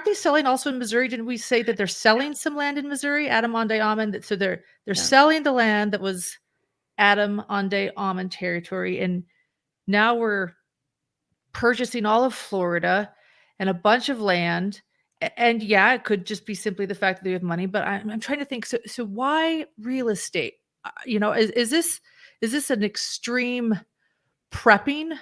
they selling also in Missouri? Didn't we say that they're selling some land in Missouri? Adam Onday Amen. So they're selling the land that was Adam Onday Amen territory. And now we're purchasing all of Florida and a bunch of land And yeah, it could just be simply the fact that they have money, but I'm trying to think. So why real estate? Is this an extreme prepping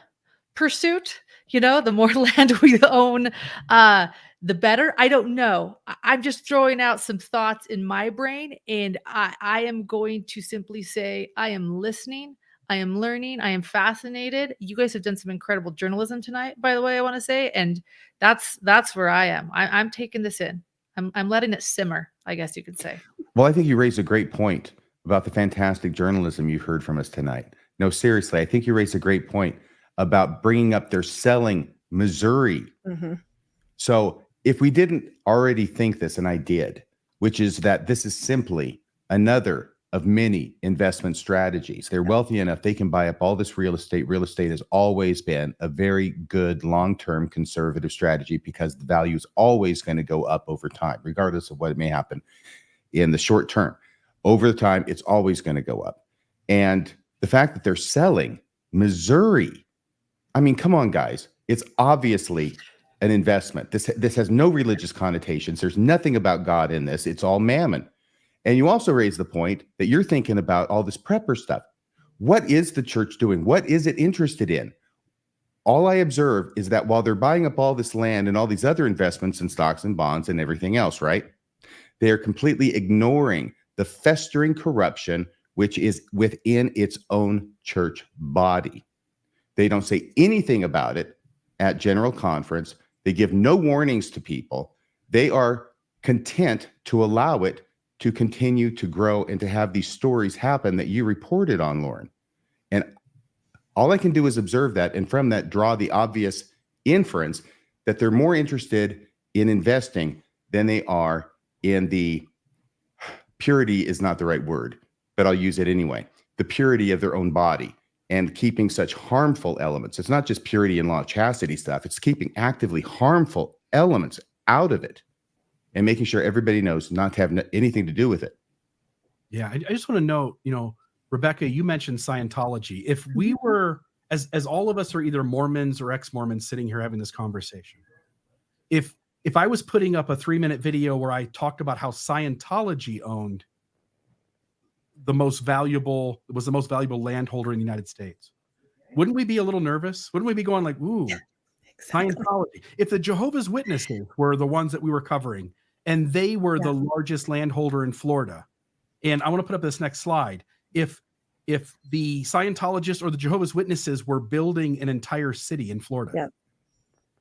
pursuit? The more land we own, the better. I don't know. I'm just throwing out some thoughts in my brain, and I am going to simply say I am listening. I am learning. I am fascinated. You guys have done some incredible journalism tonight, by the way, I want to say. And that's where I am. I'm taking this in. I'm letting it simmer, I guess you could say. Well, I think you raised a great point about the fantastic journalism you've heard from us tonight. No, seriously, I think you raised a great point about bringing up their selling Missouri. Mm-hmm. So if we didn't already think this, and I did, which is that this is simply another of many investment strategies. They're wealthy enough, they can buy up all this real estate. Real estate has always been a very good long-term conservative strategy because the value is always going to go up over time, regardless of what may happen in the short term. Over the time, it's always going to go up. And the fact that they're selling Missouri, I mean, come on, guys. It's obviously an investment. This has no religious connotations. There's nothing about God in this. It's all mammon. And you also raise the point that you're thinking about all this prepper stuff. What is the church doing? What is it interested in? All I observe is that while they're buying up all this land and all these other investments in stocks and bonds and everything else, right? They are completely ignoring the festering corruption which is within its own church body. They don't say anything about it at general conference. They give no warnings to people. They are content to allow it to continue to grow and to have these stories happen that you reported on, Lauren. And all I can do is observe that, and from that draw the obvious inference that they're more interested in investing than they are in the purity is not the right word, but I'll use it anyway. The purity of their own body and keeping such harmful elements. It's not just purity and law of chastity stuff. It's keeping actively harmful elements out of it and making sure everybody knows not to have anything to do with it. Yeah, I just want to know, Rebecca, you mentioned Scientology. If we were, as all of us are either Mormons or ex-Mormons sitting here having this conversation, if I was putting up a 3-minute video where I talked about how Scientology owned the most valuable landholder in the United States, wouldn't we be a little nervous? Wouldn't we be going like, ooh, exactly. Scientology? If the Jehovah's Witnesses were the ones that we were covering and they were the largest landholder in Florida, and I want to put up this next slide. If the Scientologists or the Jehovah's Witnesses were building an entire city in Florida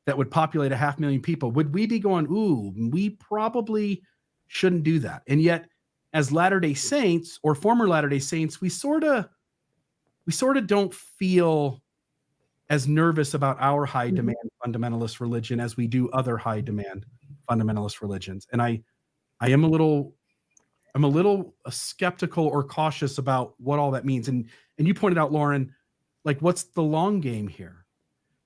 that would populate 500,000 people, would we be going, ooh, we probably shouldn't do that? And yet, as Latter-day Saints or former Latter-day Saints, we sort of don't feel as nervous about our high demand fundamentalist religion as we do other high demand fundamentalist religions. And I am a little skeptical or cautious about what all that means. And you pointed out, Lauren, like, what's the long game here?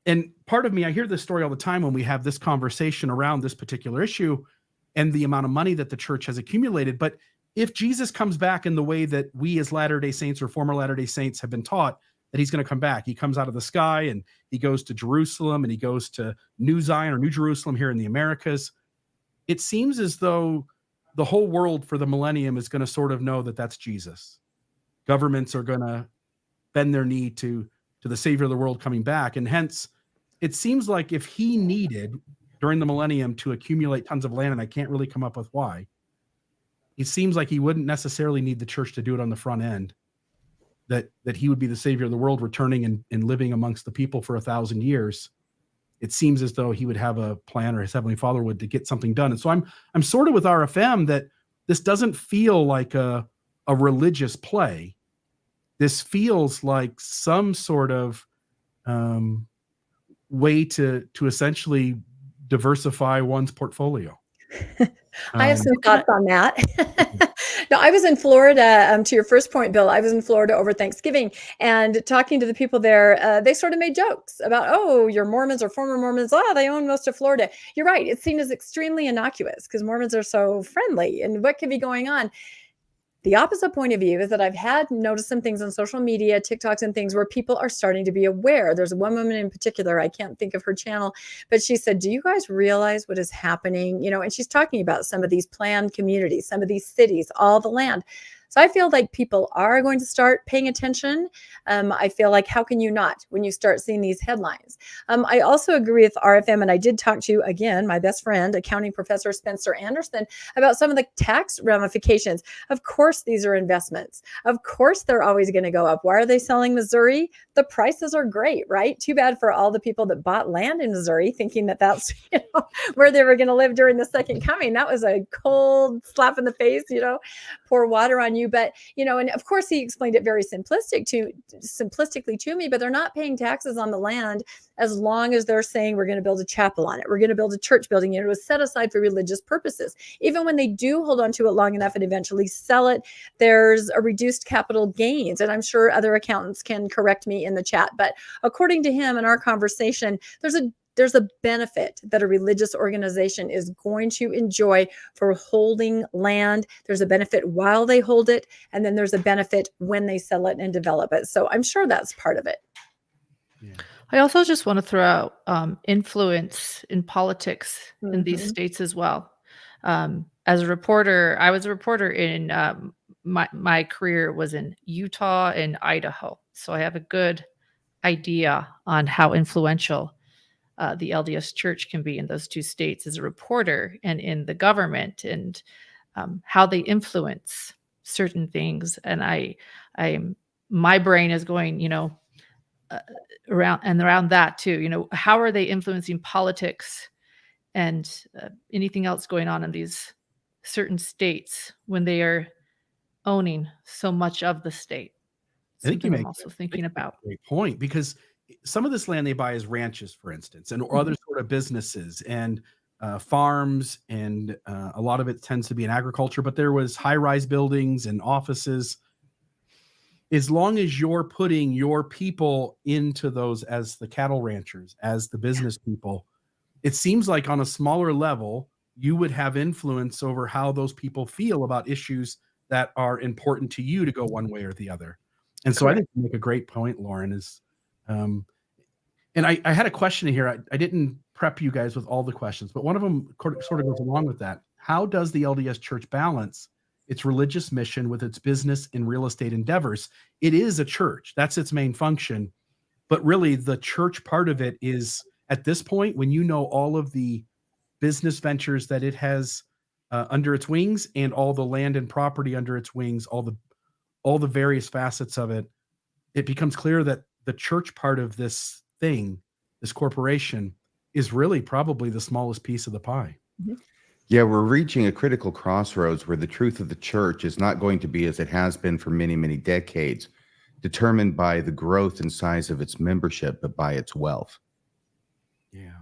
And part of me, I hear this story all the time when we have this conversation around this particular issue and the amount of money that the church has accumulated. But if Jesus comes back in the way that we as Latter-day Saints or former Latter-day Saints have been taught that he's going to come back, he comes out of the sky and he goes to Jerusalem and he goes to New Zion or New Jerusalem here in the Americas, it seems as though the whole world for the millennium is going to sort of know that that's Jesus. Governments are going to bend their knee to the Savior of the world coming back. And hence, it seems like if he needed during the millennium to accumulate tons of land, and I can't really come up with why, it seems like he wouldn't necessarily need the church to do it on the front end, that he would be the Savior of the world returning and living amongst the people for 1,000 years. It seems as though he would have a plan, or his Heavenly Father would, to get something done. And so I'm sort of with RFM that this doesn't feel like a religious play. This feels like some sort of way to essentially diversify one's portfolio. I have some thoughts on that. No, I was in Florida, to your first point, Bill. I was in Florida over Thanksgiving, and talking to the people there, they sort of made jokes about, oh, you're Mormons or former Mormons. Oh, they own most of Florida. You're right. It's seen as extremely innocuous because Mormons are so friendly, and what could be going on? The opposite point of view is that I've had noticed some things on social media, TikToks and things where people are starting to be aware. There's one woman in particular, I can't think of her channel, but she said, do you guys realize what is happening? You know, and she's talking about some of these planned communities, some of these cities, all the land. So I feel like people are going to start paying attention. I feel like, how can you not when you start seeing these headlines? I also agree with RFM, and I did talk to, again, my best friend, accounting professor Spencer Anderson, about some of the tax ramifications. Of course, these are investments. Of course, they're always going to go up. Why are they selling Missouri? The prices are great, right? Too bad for all the people that bought land in Missouri thinking that that's where they were going to live during the second coming. That was a cold slap in the face, pour water on you. But, and of course he explained it very simplistically to me, but they're not paying taxes on the land as long as they're saying we're going to build a chapel on it. We're going to build a church building. It was set aside for religious purposes. Even when they do hold on to it long enough and eventually sell it, there's a reduced capital gains. And I'm sure other accountants can correct me in the chat. But according to him in our conversation, there's a benefit that a religious organization is going to enjoy for holding land. There's a benefit while they hold it, and then there's a benefit when they sell it and develop it. So I'm sure that's part of it. Yeah. I also just want to throw out influence in politics in these states as well. As a reporter, I was a reporter in my career was in Utah and Idaho. So I have a good idea on how influential the LDS Church can be in those two states as a reporter and in the government, and how they influence certain things. And my brain is going, around that too. How are they influencing politics and anything else going on in these certain states when they are owning so much of the state? I think you make I'm also thinking about. a great point, because some of this land they buy is ranches, for instance, and or other sort of businesses and farms, and a lot of it tends to be in agriculture, but there was high-rise buildings and offices. As long as you're putting your people into those as the cattle ranchers, as the business people, it seems like on a smaller level, you would have influence over how those people feel about issues that are important to you to go one way or the other. And so I think you make a great point, Lauren, is and I had a question here. I didn't prep you guys with all the questions, but one of them sort of goes along with that. How does the LDS Church balance its religious mission with its business and real estate endeavors? It is a church. That's its main function. But really, the church part of it is, at this point, when you know all of the business ventures that it has under its wings and all the land and property under its wings, all the various facets of it, it becomes clear that the church part of this thing, this corporation, is really probably the smallest piece of the pie. Yeah, we're reaching a critical crossroads where the truth of the church is not going to be as it has been for many, many decades, determined by the growth and size of its membership, but by its wealth. Yeah.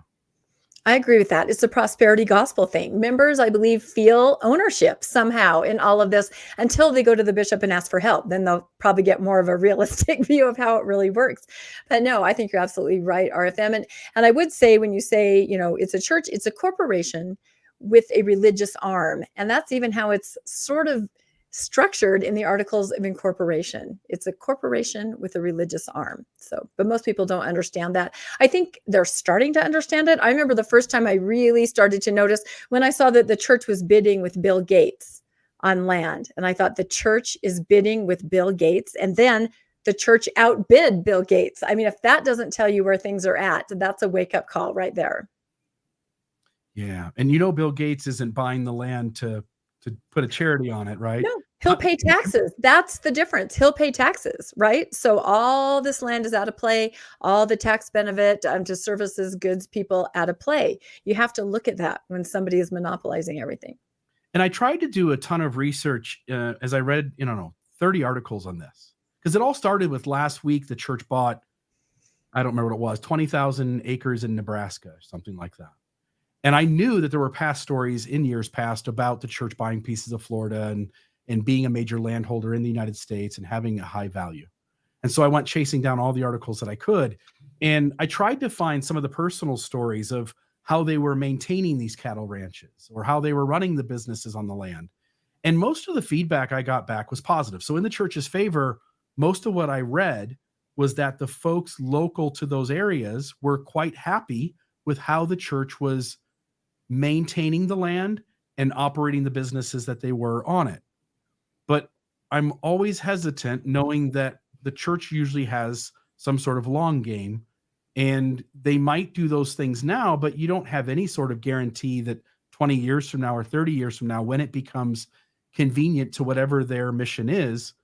I agree with that. It's a prosperity gospel thing. Members, I believe, feel ownership somehow in all of this until they go to the bishop and ask for help. Then they'll probably get more of a realistic view of how it really works. But no, I think you're absolutely right, RFM. And I would say, when you say, it's a church, it's a corporation with a religious arm. And that's even how it's sort of structured in the Articles of Incorporation. It's a corporation with a religious arm. So, but most people don't understand that. I think they're starting to understand it. I remember the first time I really started to notice when I saw that the church was bidding with Bill Gates on land. And I thought, the church is bidding with Bill Gates. And then the church outbid Bill Gates. I mean, if that doesn't tell you where things are at, that's a wake-up call right there. Yeah. And Bill Gates isn't buying the land to put a charity on it, right? No, he'll pay taxes. That's the difference. He'll pay taxes, right? So all this land is out of play. All the tax benefit to services, goods, people out of play. You have to look at that when somebody is monopolizing everything. And I tried to do a ton of research as I read, 30 articles on this, because it all started with last week. The church bought, I don't remember what it was, 20,000 acres in Nebraska, something like that. And I knew that there were past stories in years past about the church buying pieces of Florida and being a major landholder in the United States and having a high value. And so I went chasing down all the articles that I could. And I tried to find some of the personal stories of how they were maintaining these cattle ranches or how they were running the businesses on the land. And most of the feedback I got back was positive. So in the church's favor, most of what I read was that the folks local to those areas were quite happy with how the church was maintaining the land and operating the businesses that they were on it. But I'm always hesitant knowing that the church usually has some sort of long game, and they might do those things now, but you don't have any sort of guarantee that 20 years from now or 30 years from now, when it becomes convenient to whatever their mission is,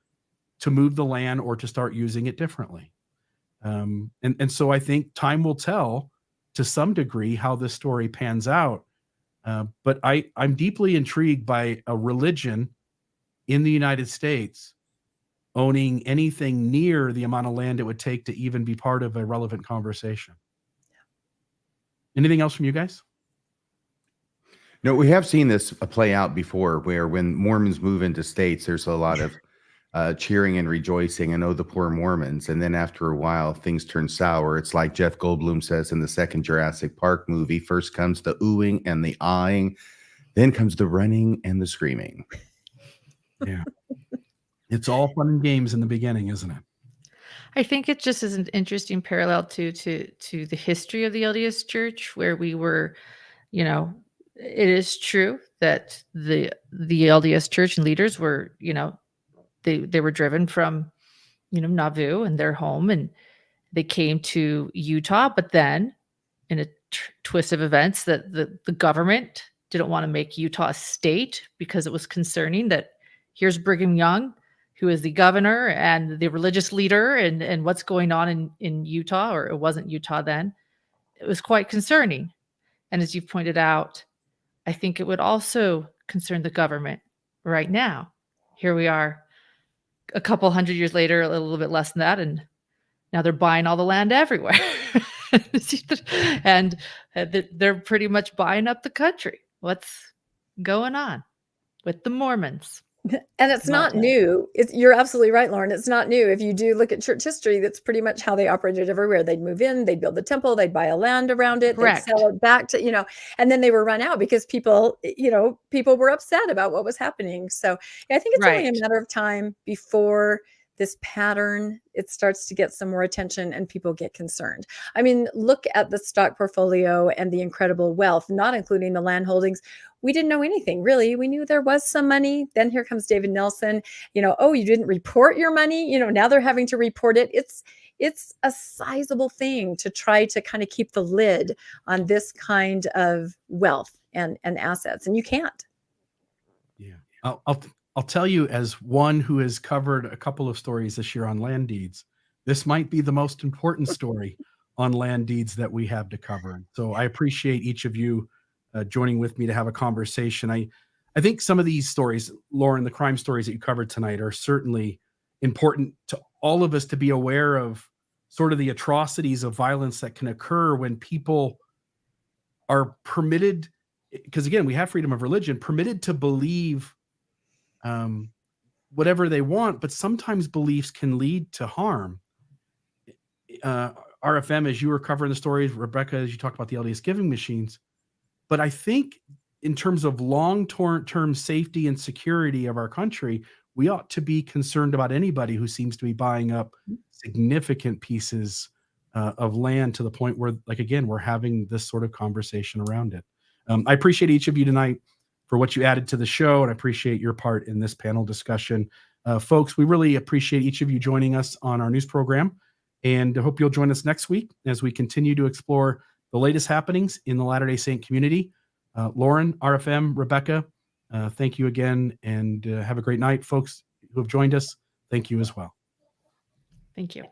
to move the land or to start using it differently. And so I think time will tell to some degree how this story pans out. But I'm deeply intrigued by a religion in the United States owning anything near the amount of land it would take to even be part of a relevant conversation. Anything else from you guys? No, we have seen this play out before, where when Mormons move into states, there's a lot of cheering and rejoicing, and oh, the poor Mormons. And then after a while, things turn sour. It's like Jeff Goldblum says in the second Jurassic Park movie, first comes the oohing and the eyeing, then comes the running and the screaming. Yeah. It's all fun and games in the beginning, isn't it? I think it just is an interesting parallel to the history of the LDS Church, where we were, it is true that the LDS Church and leaders were, they were driven from, Nauvoo and their home, and they came to Utah. But then, in a twist of events, that the government didn't want to make Utah a state because it was concerning that here's Brigham Young, who is the governor and the religious leader, and what's going on in Utah, or it wasn't Utah then. It was quite concerning. And as you pointed out, I think it would also concern the government right now. Here we are a couple hundred years later, a little bit less than that, and now they're buying all the land everywhere. And they're pretty much buying up the country. What's going on with the Mormons? And it's not new. You're absolutely right, Lauren. It's not new. If you do look at church history, that's pretty much how they operated everywhere. They'd move in, they'd build the temple, they'd buy a land around it, Correct. They'd sell it back to, and then they were run out because people were upset about what was happening. So I think it's only a matter of time before this pattern, it starts to get some more attention and people get concerned. I mean, look at the stock portfolio and the incredible wealth, not including the land holdings. We didn't know anything, really. We knew there was some money. Then here comes David Nelson. Oh, you didn't report your money. Now they're having to report it. It's a sizable thing to try to kind of keep the lid on this kind of wealth and assets, and you can't. Yeah, I'll tell you, as one who has covered a couple of stories this year on land deeds, this might be the most important story on land deeds that we have to cover. So I appreciate each of you joining with me to have a conversation. I think some of these stories, Lauren, the crime stories that you covered tonight, are certainly important to all of us to be aware of, sort of the atrocities of violence that can occur when people are permitted, because again, we have freedom of religion, permitted to believe whatever they want, but sometimes beliefs can lead to harm. RFM, as you were covering the stories, Rebecca, as you talked about the LDS giving machines, but I think in terms of long-term safety and security of our country, we ought to be concerned about anybody who seems to be buying up significant pieces of land to the point where, like, again, we're having this sort of conversation around it. I appreciate each of you tonight for what you added to the show, and I appreciate your part in this panel discussion. Folks, we really appreciate each of you joining us on our news program, and I hope you'll join us next week as we continue to explore the latest happenings in the Latter-day Saint community. Lauren, RFM, Rebecca, thank you again, and have a great night. Folks who have joined us, thank you as well. Thank you.